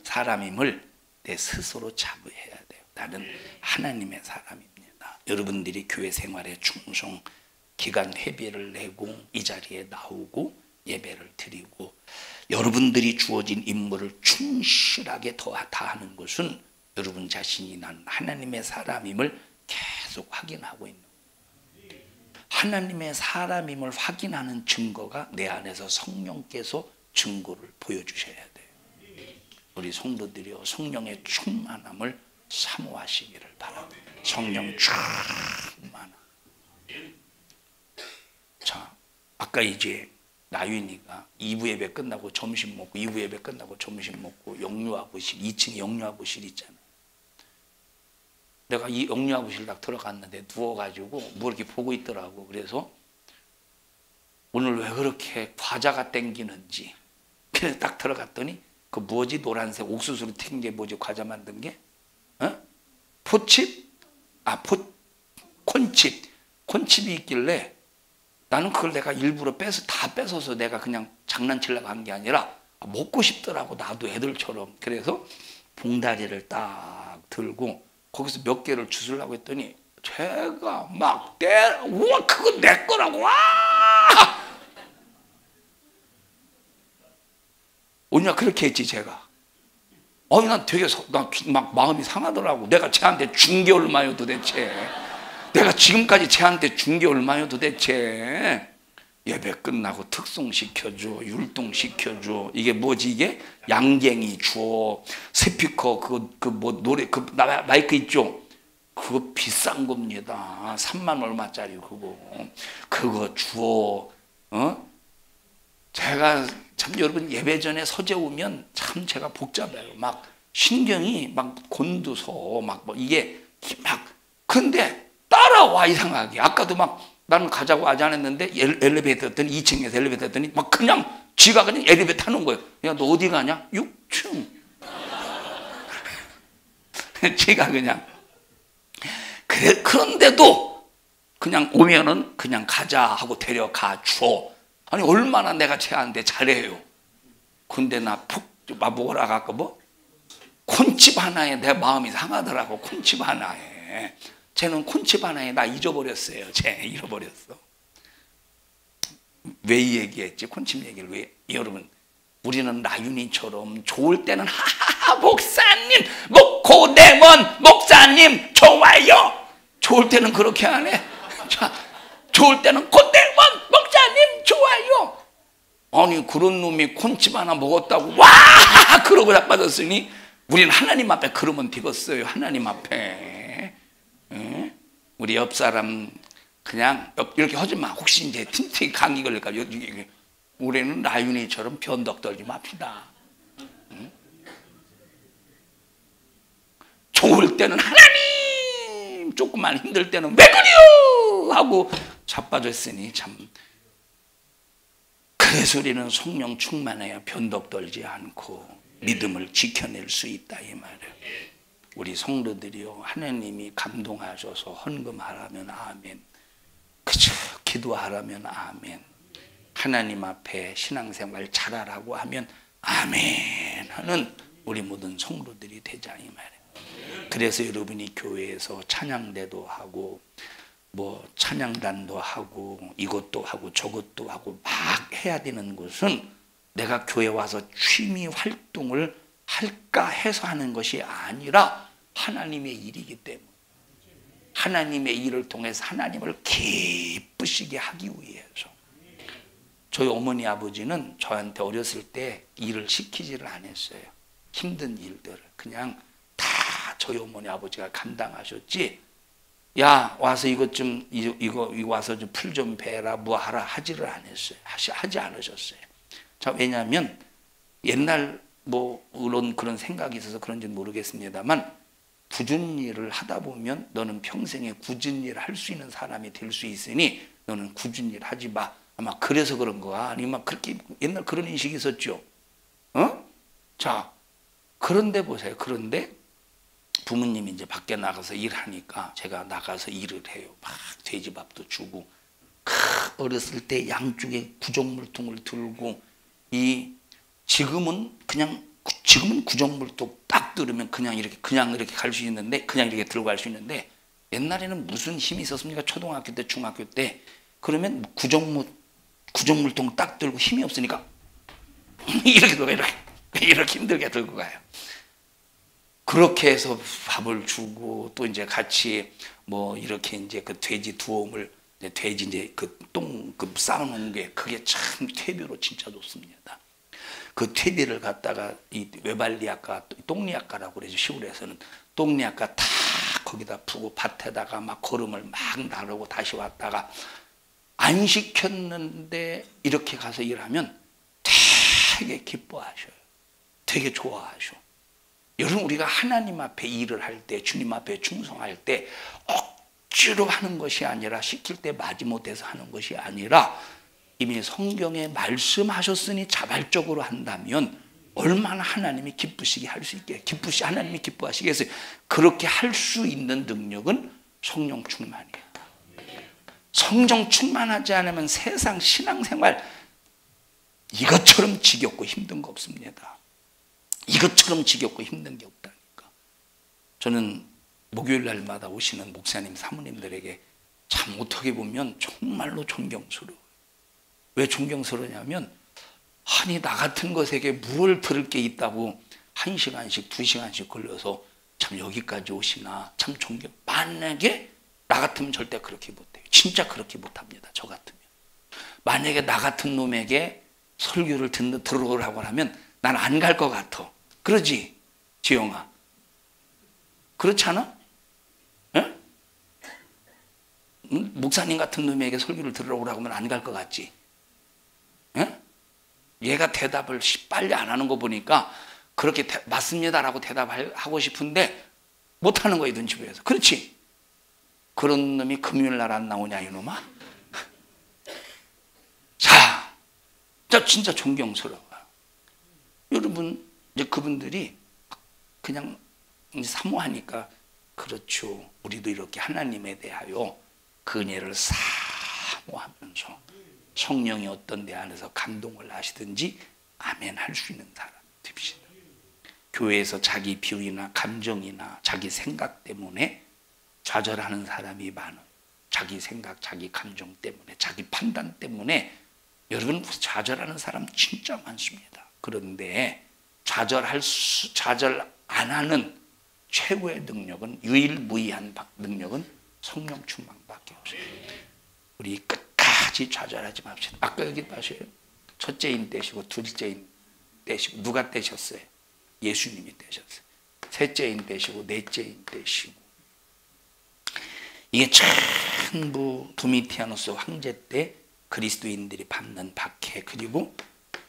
사람임을 내 스스로 자부해야 돼요. 나는 하나님의 사람입니다. 여러분들이 교회 생활에 충성, 기간 회비를 내고 이 자리에 나오고 예배를 드리고 여러분들이 주어진 임무를 충실하게 다하는 것은 여러분 자신이 난 하나님의 사람임을 계속 확인하고 있는 거예요. 하나님의 사람임을 확인하는 증거가 내 안에서 성령께서 증거를 보여주셔야 돼요. 우리 성도들이요, 성령의 충만함을 사모하시기를 바랍니다. 성령 충만함. 자, 아까 이제 나윤이가 2부 예배 끝나고 점심 먹고 2부 예배 끝나고 점심 먹고 영유아부실 2층에 영유아부실 있잖아. 내가 이 영유아부실 딱 들어갔는데 누워가지고 뭐 이렇게 보고 있더라고. 그래서 오늘 왜 그렇게 과자가 땡기는지. 그래서 딱 들어갔더니 그 뭐지, 노란색 옥수수로 튀긴 게 뭐지, 과자 만든 게? 포칩? 콘칩. 콘칩이 있길래 나는 그걸 내가 일부러 다 뺏어서 내가 그냥 장난치려고 한 게 아니라 먹고 싶더라고, 나도 애들처럼. 그래서 봉다리를 딱 들고 거기서 몇 개를 주스려고 했더니 제가 막 우와, 그거 내 거라고, 와! 오냐, 그렇게 했지, 제가. 난 되게, 막 마음이 상하더라고. 내가 쟤한테 준 게 얼마요, 도대체? 내가 지금까지 쟤한테 준 게 얼마요, 도대체? 예배 끝나고 특송시켜줘, 율동시켜줘. 이게 뭐지, 이게? 양갱이 줘. 스피커, 노래, 마이크 있죠? 그거 비싼 겁니다. 3만 얼마짜리 그거 줘. 제가 참, 여러분, 예배 전에 서재우면 참 제가 복잡해요. 막 신경이 막 곤두서 이게 근데 따라와, 이상하게. 아까도 막 나는 가자고 하지 않았는데 엘리베이터 했더니 2층에서 엘리베이터 했더니 막 그냥 지가 그냥 엘리베이터 타는 거예요. 야, 너 어디 가냐? 6층. 지가 그냥. 그런데도 그냥 오면은 그냥 가자 하고 데려가 줘. 아니, 얼마나 내가 쟤한테 잘해요. 근데 뭐라 할까, 콘칩 하나에 내 마음이 상하더라고. 콘칩 하나에. 쟤는 콘칩 하나에 나 잊어버렸어요. 쟤 잃어버렸어. 왜 이 얘기했지? 콘칩 얘기를 왜? 여러분, 우리는 나윤이처럼 좋을 때는 하하하 목사님, 고대원 목사님 좋아요. 좋을 때는 그렇게 안 해. 자, 좋을 때는 고대원 목사님 좋아요. 아니, 그런 놈이 콘칩 하나 먹었다고 와 그러고 자빠졌으니 우리는 하나님 앞에 그러면 되겠어요. 하나님 앞에. 우리 옆 사람 그냥 이렇게 하지 마. 혹시 이제 틴트에 감기 걸릴까. 우리는 나윤이처럼 변덕 떨지 맙시다. 좋을 때는 하나님, 조금만 힘들 때는 왜 그래요 하고 자빠졌으니 참. 그래서 우리는 성령 충만해야 변덕 떨지 않고 믿음을 지켜낼 수 있다, 이 말이에요. 우리 성도들이요, 하나님이 감동하셔서 헌금하라면 아멘, 그저 기도하라면 아멘, 하나님 앞에 신앙생활 잘하라고 하면 아멘 하는 우리 모든 성도들이 되자, 이 말이에요. 그래서 여러분이 교회에서 찬양대도 하고 찬양단도 하고 이것도 하고 저것도 하고 막 해야 되는 것은 내가 교회 와서 취미 활동을 할까 해서 하는 것이 아니라 하나님의 일이기 때문에, 하나님의 일을 통해서 하나님을 기쁘시게 하기 위해서. 저희 어머니 아버지는 저한테 어렸을 때 일을 시키지를 않았어요. 힘든 일들을 그냥 다 저희 어머니 아버지가 감당하셨지, 야 와서 이거 와서 좀 풀 좀 베라 뭐 하라 하지를 않았어요. 하지 않으셨어요. 자, 왜냐하면 옛날 그런 생각이 있어서 그런지는 모르겠습니다만, 굳은 일을 하다 보면 너는 평생에 굳은 일을 할 수 있는 사람이 될 수 있으니 너는 굳은 일 하지 마. 아마 그래서 그런 거야. 아니면 그렇게 옛날 그런 인식이 있었죠. 자, 그런데 보세요. 그런데 부모님이 이제 밖에 나가서 일하니까 제가 나가서 일을 해요. 막 돼지밥도 주고, 어렸을 때 양쪽에 구정물통을 들고, 지금은 구정물통 딱 들으면 그냥 이렇게 갈 수 있는데, 그냥 이렇게 들고 갈 수 있는데, 옛날에는 무슨 힘이 있었습니까? 초등학교 때, 중학교 때. 그러면 구정물통 딱 들고 힘이 없으니까 이렇게 힘들게 들고 가요. 그렇게 해서 밥을 주고, 또 이제 같이 이렇게 이제 그 돼지 두엄을, 돼지 이제 쌓아놓은 게, 그게 참 퇴비로 진짜 좋습니다. 그 퇴비를 갖다가 이 외발리아까, 똥리아까라고 그러죠. 시골에서는 똥리아까 다 거기다 푸고 밭에다가 막 거름을 막 나르고 다시 왔다가, 안 시켰는데 이렇게 가서 일하면 되게 기뻐하셔요. 되게 좋아하셔. 여러분, 우리가 하나님 앞에 일을 할 때, 주님 앞에 충성할 때 억지로 하는 것이 아니라, 시킬 때 마지못해서 하는 것이 아니라, 이미 성경에 말씀하셨으니 자발적으로 한다면 얼마나 하나님이 기쁘시게 할 수 있게, 하나님이 기뻐하시겠어요. 그렇게 할 수 있는 능력은 성령 충만이에요. 성령 충만하지 않으면 세상 신앙생활 이것처럼 지겹고 힘든 거 없습니다. 이것처럼 지겹고 힘든 게 없다니까. 저는 목요일 날마다 오시는 목사님 사모님들에게 참 어떻게 보면 정말로 존경스러워요. 왜 존경스러우냐면 아니 나 같은 것에게 뭘 들을 게 있다고 1시간씩 2시간씩 걸려서 참 여기까지 오시나 참 존경. 만약에 나 같으면 절대 그렇게 못해요. 진짜 그렇게 못합니다. 저 같으면. 만약에 나 같은 놈에게 설교를 들어오라고 하면 난 안 갈 것 같아. 그러지 지영아? 그렇지 않아? 에? 목사님 같은 놈에게 설교를 들어오라고 하면 안 갈 것 같지? 에? 얘가 대답을 빨리 안 하는 거 보니까 그렇게 맞습니다라고 대답하고 싶은데 못하는 거야 눈치 보여서. 그렇지? 그런 놈이 금요일 날 안 나오냐 이놈아? 자 진짜 존경스러워요. 여러분 이제 그분들이 그냥 사모하니까 그렇죠. 우리도 이렇게 하나님에 대하여 그 은혜를 사모하면서 성령이 어떤 데 안에서 감동을 하시든지 아멘 할 수 있는 사람 됩시다. 교회에서 자기 비유나 감정이나 자기 생각 때문에 좌절하는 사람이 많아요. 자기 생각, 자기 감정 때문에, 자기 판단 때문에 여러분 좌절하는 사람 진짜 많습니다. 그런데 좌절 안 하는 최고의 능력은 유일무이한 능력은 성령 충만밖에 없어요. 우리 끝까지 좌절하지 맙시다. 아까 여기 봐셔요. 첫째인 떼시고 둘째인 떼시고 누가 떼셨어요? 예수님이 떼셨어요. 셋째인 떼시고 넷째인 떼시고 이게 전부 도미티아누스 황제 때 그리스도인들이 받는 박해 그리고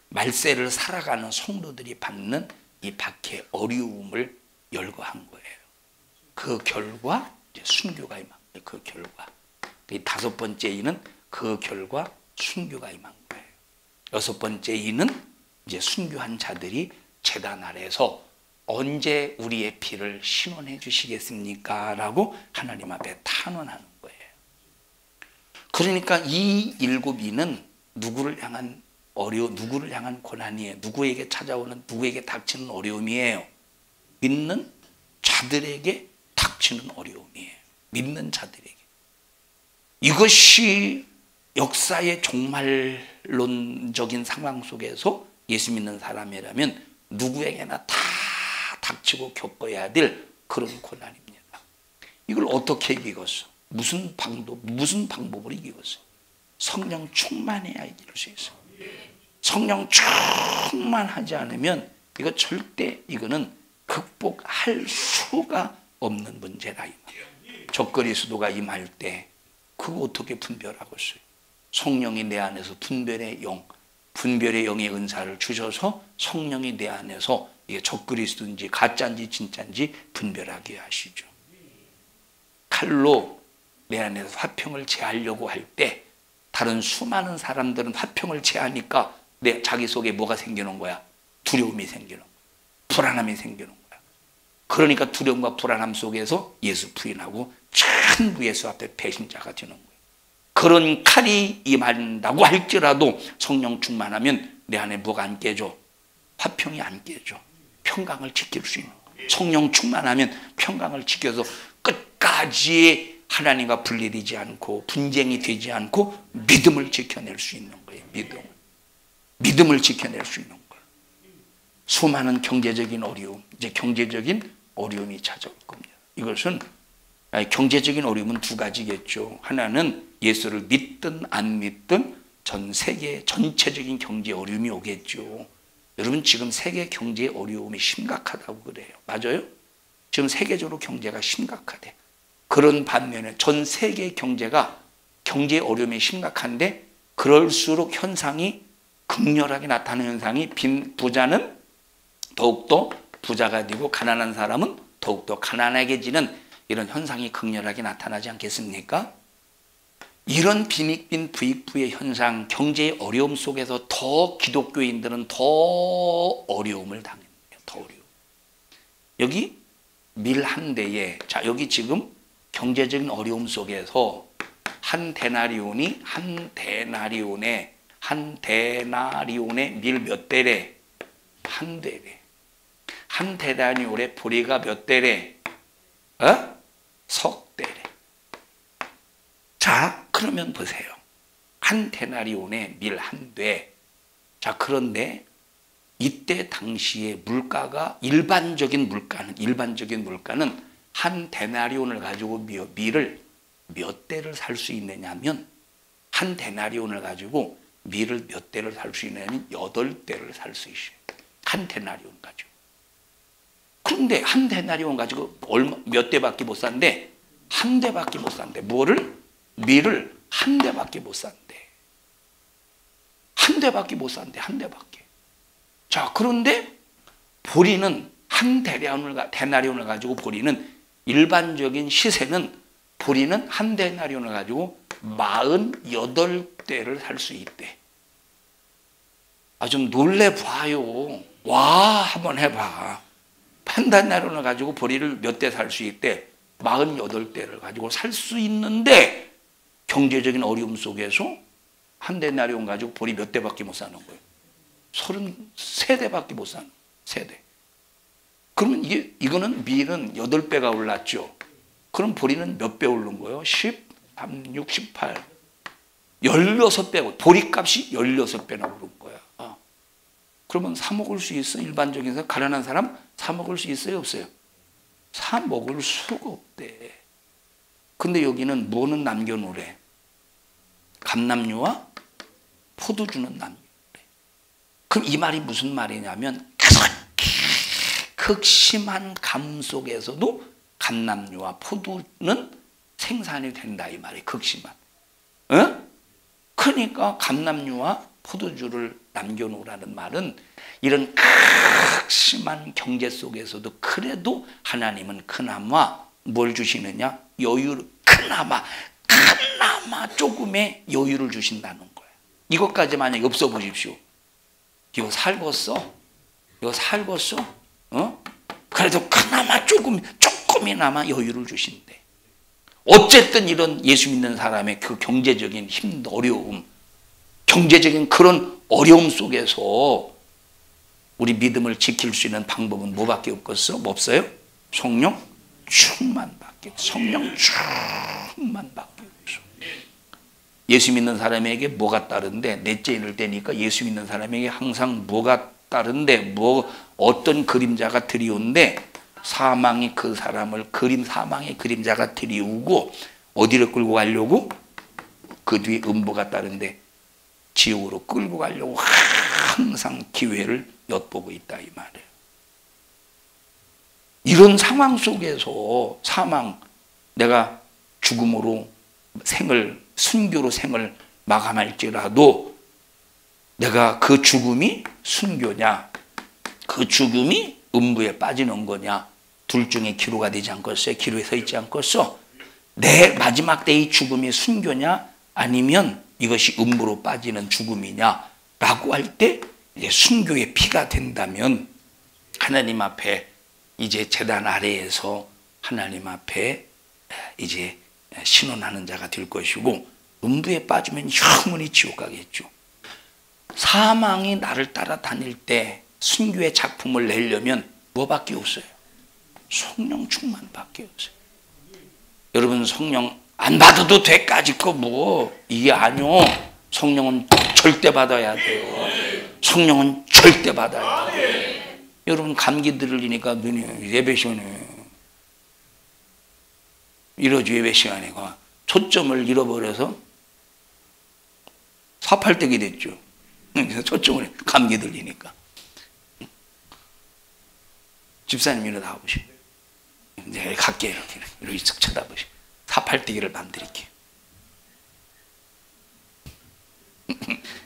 말세를 살아가는 성도들이 받는 이 박해 어려움을 열거한 거예요. 그 결과 이제 순교가 임한 거예요. 그 결과 이 다섯 번째 이는 그 결과 순교가 임한 거예요. 여섯 번째 이는 이제 순교한 자들이 제단 아래에서 언제 우리의 피를 신원해 주시겠습니까? 라고 하나님 앞에 탄원하는 거예요. 그러니까 이 일곱 이는 누구를 향한 누구를 향한 고난이에요. 누구에게 찾아오는 누구에게 닥치는 어려움이에요. 믿는 자들에게 닥치는 어려움이에요. 믿는 자들에게. 이것이 역사의 종말론적인 상황 속에서 예수 믿는 사람이라면 누구에게나 다 닥치고 겪어야 될 그런 고난입니다. 이걸 어떻게 이기겠어? 무슨 방법으로 이기겠어? 성령 충만해야 이길 수 있어요. 성령 충만하지 않으면 이거 절대 이거는 극복할 수가 없는 문제다. 적그리 수도가 임할 때 그거 어떻게 분별하겠어요? 성령이 내 안에서 분별의 영의 은사를 주셔서 성령이 내 안에서 이게 적그리스도인지 가짜인지 진짜인지 분별하게 하시죠. 칼로 내 안에서 화평을 제하려고 할 때 다른 수많은 사람들은 화평을 제하니까 자기 속에 뭐가 생기는 거야? 두려움이 생기는 거야. 불안함이 생기는 거야. 그러니까 두려움과 불안함 속에서 예수 부인하고 전부 예수 앞에 배신자가 되는 거야. 그런 칼이 임한다고 할지라도 성령 충만하면 내 안에 뭐가 안 깨져? 화평이 안 깨져. 평강을 지킬 수 있는 거야. 성령 충만하면 평강을 지켜서 끝까지 하나님과 분리되지 않고 분쟁이 되지 않고 믿음을 지켜낼 수 있는 거예요. 믿음을 지켜낼 수 있는 거예요. 수많은 경제적인 어려움, 이제 경제적인 어려움이 찾아올 겁니다. 이것은 경제적인 어려움은 두 가지겠죠. 하나는 예수를 믿든 안 믿든 전 세계 전체적인 경제 어려움이 오겠죠. 여러분 지금 세계 경제 어려움이 심각하다고 그래요. 맞아요? 지금 세계적으로 경제가 심각하대. 그런 반면에 전 세계 경제 어려움이 심각한데 그럴수록 현상이 극렬하게 나타나는 현상이 부자는 더욱더 부자가 되고 가난한 사람은 더욱더 가난하게지는 이런 현상이 극렬하게 나타나지 않겠습니까? 이런 빈익빈 부익부의 현상, 경제의 어려움 속에서 더 기독교인들은 더 어려움을 당해요. 더 어려움. 여기 밀 한 대에, 자 여기 지금 경제적인 어려움 속에서 한 데나리온이 한 데나리온의 밀 몇 대래? 한 대래. 한 데나리온의 보리가 몇 대래? 석 대래. 자, 그러면 보세요. 한 데나리온의 밀 한 대. 자, 그런데 이때 당시에 물가가 일반적인 물가는 한 데나리온을 가지고 밀을 몇 대를 살 수 있느냐면 한 데나리온을 가지고 밀을 몇 대를 살 수 있느냐면 8대를 살 수 있어요. 한 데나리온 가지고. 그런데 한 데나리온 가지고 몇 대밖에 못 산대? 한 대밖에 못 산대. 뭐를? 밀을 한 대밖에 못 산대. 한 대밖에 못 산대. 한 대밖에. 자, 그런데 보리는 한 데나리온을 가지고 보리는 일반적인 시세는 보리는 한 데나리온을 가지고 48대를 살 수 있대. 아, 좀 놀래봐요. 와, 한번 해봐. 한 데나리온을 가지고 보리를 몇 대 살 수 있대? 48대를 가지고 살 수 있는데 경제적인 어려움 속에서 한 데나리온 가지고 보리 몇 대밖에 못 사는 거예요. 33대밖에 못 사는 3대. 그러면 이거는 밀은 8배가 올랐죠. 그럼 보리는 몇 배 오른 거예요? 10, 36, 18. 16배. 보리값이 16배나 오른 거야. 그러면 사 먹을 수 있어? 일반적인 사람, 가난한 사람 사 먹을 수 있어요? 없어요? 사 먹을 수가 없대. 근데 여기는 뭐는 남겨놓으래? 감람류와 포도주는 남겨놓으래. 그럼 이 말이 무슨 말이냐면 극심한 가뭄 속에서도 감람류와 포도는 생산이 된다 이 말이 극심한. 그러니까 감람류와 포도주를 남겨놓으라는 말은 이런 극심한 경제 속에서도 그래도 하나님은 그나마 뭘 주시느냐? 여유를 그나마 조금의 여유를 주신다는 거예요. 이것까지 만약에 없어 보십시오. 이거 살겠어? 그래도 그나마 조금이나마 여유를 주신대. 어쨌든 이런 예수 믿는 사람의 그 경제적인 힘, 어려움, 경제적인 그런 어려움 속에서 우리 믿음을 지킬 수 있는 방법은 뭐밖에 없겠어? 뭐 없어요? 성령 충만밖에 없어. 예수 믿는 사람에게 뭐가 따른데? 넷째 인을 떼니까 예수 믿는 사람에게 항상 뭐가 따른데? 어떤 그림자가 들이온데 사망이 그 사람을 사망의 그림자가 들이우고 어디로 끌고 가려고? 그 뒤에 음부가 따른데 지옥으로 끌고 가려고 항상 기회를 엿보고 있다 이 말이에요. 이런 상황 속에서 내가 죽음으로 순교로 생을 마감할지라도 내가 그 죽음이 순교냐, 그 죽음이 음부에 빠지는 거냐, 둘 중에 기로가 되지 않겠어요? 기로에 서 있지 않겠어? 내 마지막 때의 죽음이 순교냐, 아니면 이것이 음부로 빠지는 죽음이냐 라고 할 때 순교의 피가 된다면 하나님 앞에 이제 제단 아래에서 하나님 앞에 이제 신원하는 자가 될 것이고, 음부에 빠지면 영원히 지옥 가겠죠. 사망이 나를 따라다닐 때 순교의 작품을 내려면 뭐밖에 없어요? 성령 충만밖에 없어요. 여러분, 성령 안 받아도 돼까지 거 이게 아니요. 성령은 절대 받아야 돼요. 성령은 절대 받아야 돼요. 여러분, 감기 들리니까 눈이 예배 시간에 이러지. 예배 시간에 초점을 잃어버려서 사팔대기 됐죠. 초점을 감기 들리니까. 집사님 일어나 보시오. 내가 갈게. 이렇게 쓱 쳐다보시오. 사팔대기를 만들게.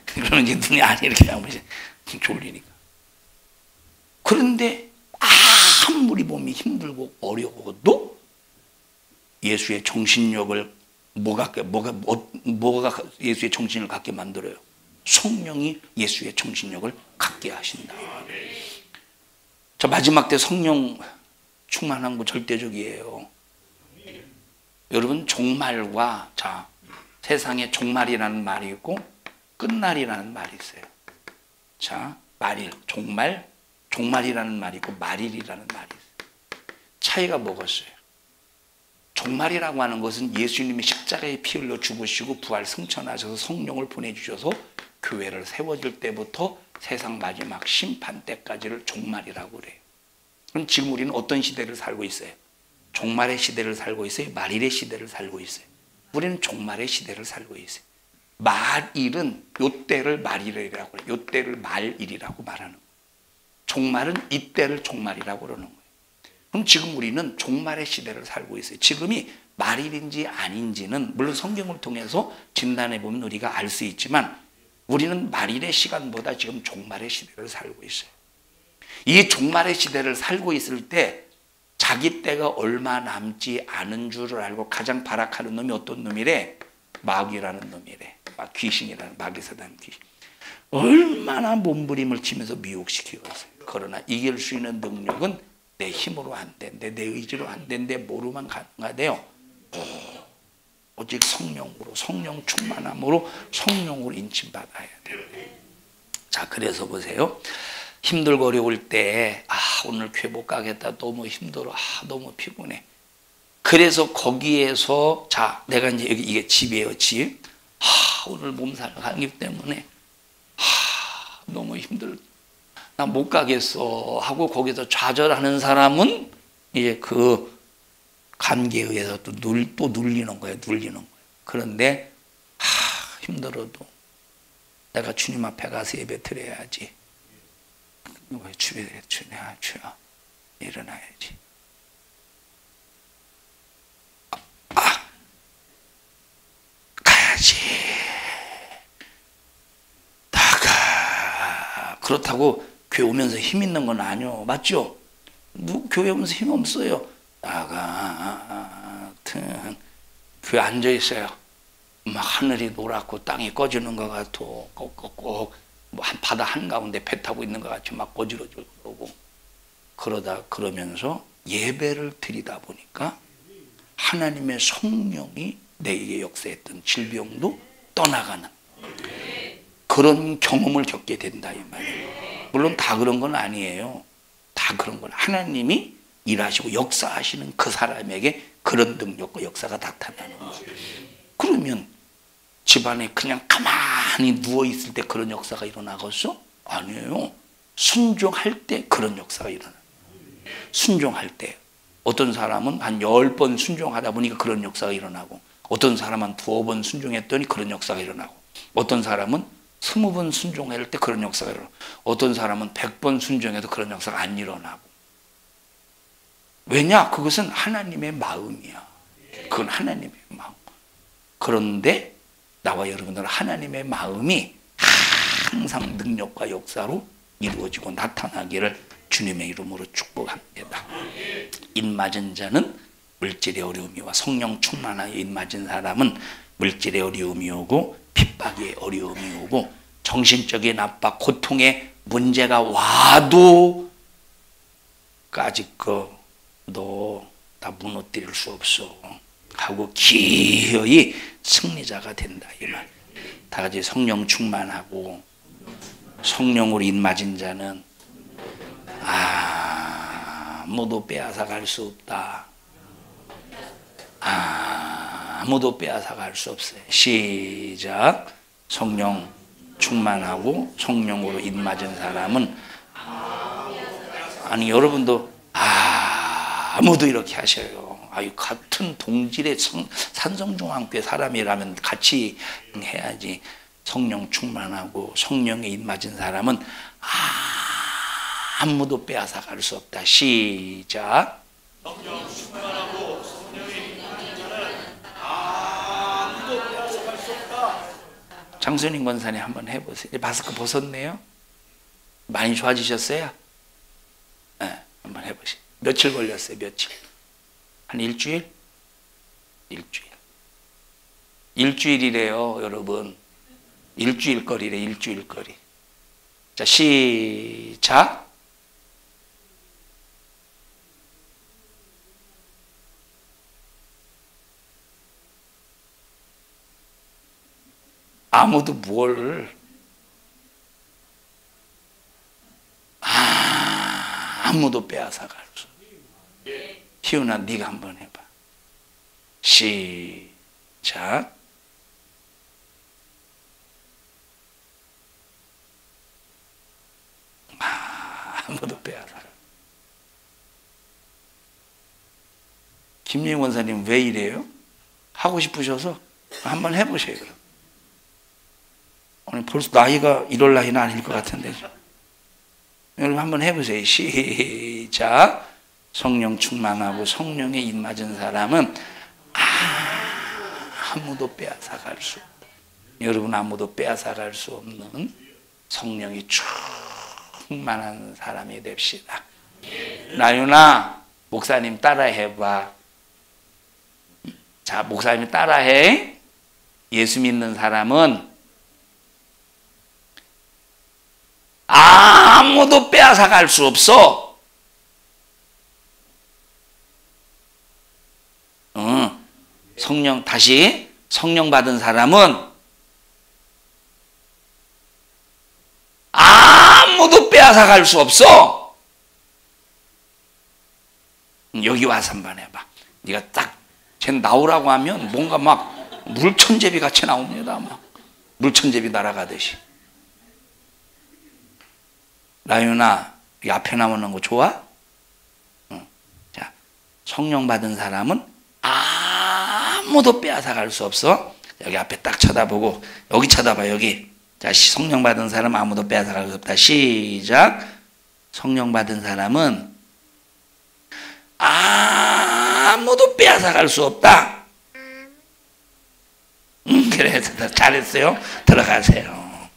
그러면 이제 눈이 안 이렇게 나오면 졸리니까. 그런데 아무리 몸이 힘들고 어려워도 예수의 정신력을 뭐가 예수의 정신을 갖게 만들어요? 성령이 예수의 정신력을 갖게 하신다. 저 마지막 때 성령 충만한 거 절대적이에요. 여러분, 종말과 세상에 종말이라는 말이 있고 끝날이라는 말이 있어요. 자, 말일, 종말, 종말이라는 말이 있고 말일이라는 말이 있어요. 차이가 뭐겠어요? 종말이라고 하는 것은 예수님이 십자가에 피 흘려 죽으시고 부활 승천하셔서 성령을 보내주셔서 교회를 세워질 때부터 세상 마지막 심판 때까지를 종말이라고 그래요. 그럼 지금 우리는 어떤 시대를 살고 있어요? 종말의 시대를 살고 있어요? 말일의 시대를 살고 있어요? 우리는 종말의 시대를 살고 있어요. 말일은 요때를 말일이라고 해요. 요때를 말일이라고 말하는 거예요. 종말은 이때를 종말이라고 그러는 거예요. 그럼 지금 우리는 종말의 시대를 살고 있어요. 지금이 말일인지 아닌지는 물론 성경을 통해서 진단해 보면 우리가 알 수 있지만 우리는 말일의 시간보다 지금 종말의 시대를 살고 있어요. 이 종말의 시대를 살고 있을 때 자기 때가 얼마 남지 않은 줄을 알고 가장 발악하는 놈이 어떤 놈이래? 마귀라는 놈이래. 귀신이라는 마귀사단 귀신. 얼마나 몸부림을 치면서 미혹시키겠어요. 그러나 이길 수 있는 능력은 내 힘으로 안 된대, 내 의지로 안 된대, 뭐로만 가능하대요? 오직 성령으로, 성령 충만함으로 성령으로 인침받아야 돼요. 자, 그래서 보세요. 힘들고 어려울 때 오늘 교회 못 가겠다, 너무 힘들어, 너무 피곤해. 그래서 거기에서 자, 내가 이제 여기 이게 집이에요, 집. 오늘 몸살 가기 때문에 너무 힘들어, 나 못 가겠어 하고 거기서 좌절하는 사람은 이제 그 감기에 의해서 또 눌리는 거예요. 눌리는 거예요. 그런데 힘들어도 내가 주님 앞에 가서 예배 드려야지. 주여 일어나야지. 가야지. 나가. 그렇다고 교회 오면서 힘 있는 건 아니요. 맞죠? 교회 오면서 힘 없어요. 나가. 교회 앉아 있어요. 막 하늘이 노랗고 땅이 꺼지는 것 같아. 꼭꼭꼭 뭐 바다 한가운데 배 타고 있는 것 같이 막 어지러지고 그러고 그러면서 예배를 드리다 보니까 하나님의 성령이 내게 역사했던 질병도 떠나가는 그런 경험을 겪게 된다 이 말이에요. 물론 다 그런 건 아니에요. 다 그런 건 하나님이 일하시고 역사하시는 그 사람에게 그런 능력과 역사가 나타나는 거예요. 그러면 집안에 그냥 가만히 누워있을 때 그런 역사가 일어나겠어? 아니에요. 순종할 때 그런 역사가 일어나요. 순종할 때. 어떤 사람은 한 10번 순종하다 보니까 그런 역사가 일어나고, 어떤 사람은 2번 순종했더니 그런 역사가 일어나고, 어떤 사람은 20번 순종할 때 그런 역사가 일어나고, 어떤 사람은 100번 순종해도 그런 역사가 안 일어나고. 왜냐? 그것은 하나님의 마음이야. 그건 하나님의 마음. 그런데 나와 여러분들은 하나님의 마음이 항상 능력과 역사로 이루어지고 나타나기를 주님의 이름으로 축복합니다. 입맞은 자는 물질의 어려움이 와 성령 충만하여 입맞은 사람은 물질의 어려움이 오고 핍박의 어려움이 오고 정신적인 압박, 고통의 문제가 와도 아직 너 다 무너뜨릴 수 없어 하고 기어이 승리자가 된다 이 말. 다 같이 성령 충만하고 성령으로 입맞은 자는 아무도 빼앗아갈 수 없다. 아무도 빼앗아갈 수 없어요. 시작. 성령 충만하고 성령으로 입맞은 사람은 아니 여러분도 아무도 이렇게 하셔요. 같은 동질의 산성중앙교회 사람이라면 같이 해야지. 성령 충만하고 성령에 입맞은 사람은 아무도 빼앗아갈 수 없다. 시작. 성령 충만하고 성령에 입맞은 자는 아무도 빼앗아갈 수 없다. 장순인 권사님 한번 해보세요. 마스크 벗었네요. 많이 좋아지셨어요? 네, 한번 해보세요. 며칠 걸렸어요? 며칠? 한 일주일? 일주일이래요, 여러분. 일주일거리래, 일주일거리. 자, 시작. 아무도 뭘 아무도 빼앗아갈 수 없어. 희훈아, 네가 한번 해봐. 시작. 아무도 빼앗아갈. 김예영 원사님 왜 이래요? 하고 싶으셔서 한번 해보세요. 그럼. 오늘 벌써 나이가 이럴 나이는 아닐 것 같은데. 여러분 한번 해보세요. 시작. 성령 충만하고 성령에 입맞은 사람은 아무도 빼앗아갈 수 없다. 여러분 아무도 빼앗아갈 수 없는 성령이 충만한 사람이 됩시다. 나윤아, 목사님 따라해봐. 자, 목사님 따라해. 예수 믿는 사람은 아무도 빼앗아갈 수 없어. 성령, 다시. 성령 받은 사람은 아무도 빼앗아갈 수 없어. 여기 와서 한번 해봐. 네가 딱 쟤 나오라고 하면 뭔가 막 물천제비 같이 나옵니다. 막 물천제비 날아가듯이. 라윤아, 이 앞에 나오는 거 좋아? 자, 성령 받은 사람은 아무도 빼앗아갈 수 없어. 여기 앞에 딱 쳐다보고, 여기 쳐다봐, 여기. 자, 성령 받은 사람 아무도 빼앗아갈 수 없다. 시작. 성령 받은 사람은 아무도 빼앗아갈 수 없다. 그래, 잘했어요. 들어가세요.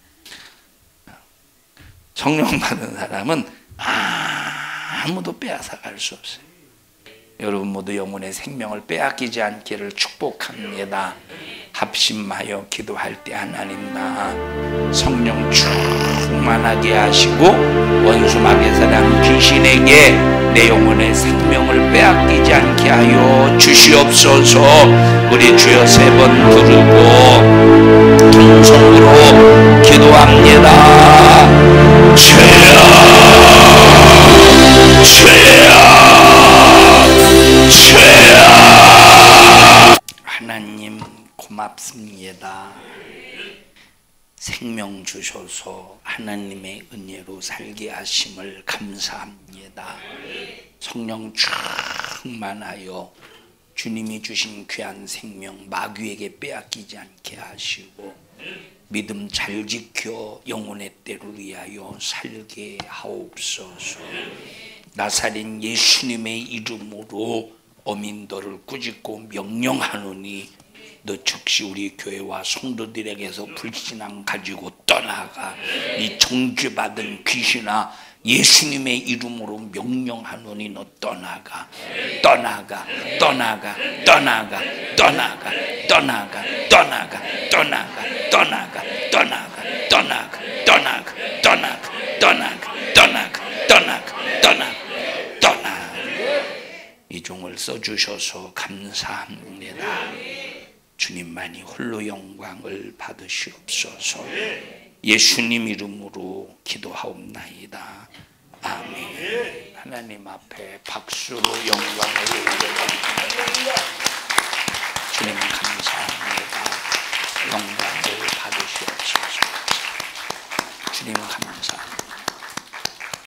성령 받은 사람은 아무도 빼앗아갈 수 없어요. 여러분 모두 영혼의 생명을 빼앗기지 않기를 축복합니다. 합심하여 기도할 때 하나님 나 성령 충만하게 하시고 원수마귀의 사람 귀신에게 내 영혼의 생명을 빼앗기지 않게 하여 주시옵소서. 우리 주여 세 번 부르고 통성으로 기도합니다. 주여, 주여, 주여. 하나님 고맙습니다. 생명 주셔서 하나님의 은혜로 살게 하심을 감사합니다. 성령 충만하여 주님이 주신 귀한 생명 마귀에게 빼앗기지 않게 하시고 믿음 잘 지켜 영혼의 때를 위하여 살게 하옵소서. 나사렛 예수님의 이름으로 어민들을 꾸짖고 명령하노니 너 즉시 우리 교회와 성도들에게서 불신앙 가지고 떠나가. 이 정죄받은 귀신아 예수님의 이름으로 명령하노니 너 떠나가, 떠나가, 떠나가, 떠나가, 떠나가, 떠나가, 떠나가, 떠나가, 떠나가, 떠나가, 떠나가, 떠나가, 떠나가, 떠나가, 떠나가, 떠나가, 떠나가, 떠나가. 이 종을 써주셔서 감사합니다. 주님만이 홀로 영광을 받으시옵소서. 예수님 이름으로 기도하옵나이다. 아멘. 하나님 앞에 박수로 영광을 올려드립니다. 주님 감사합니다. 영광을 받으시옵소서. 주님 감사합니다.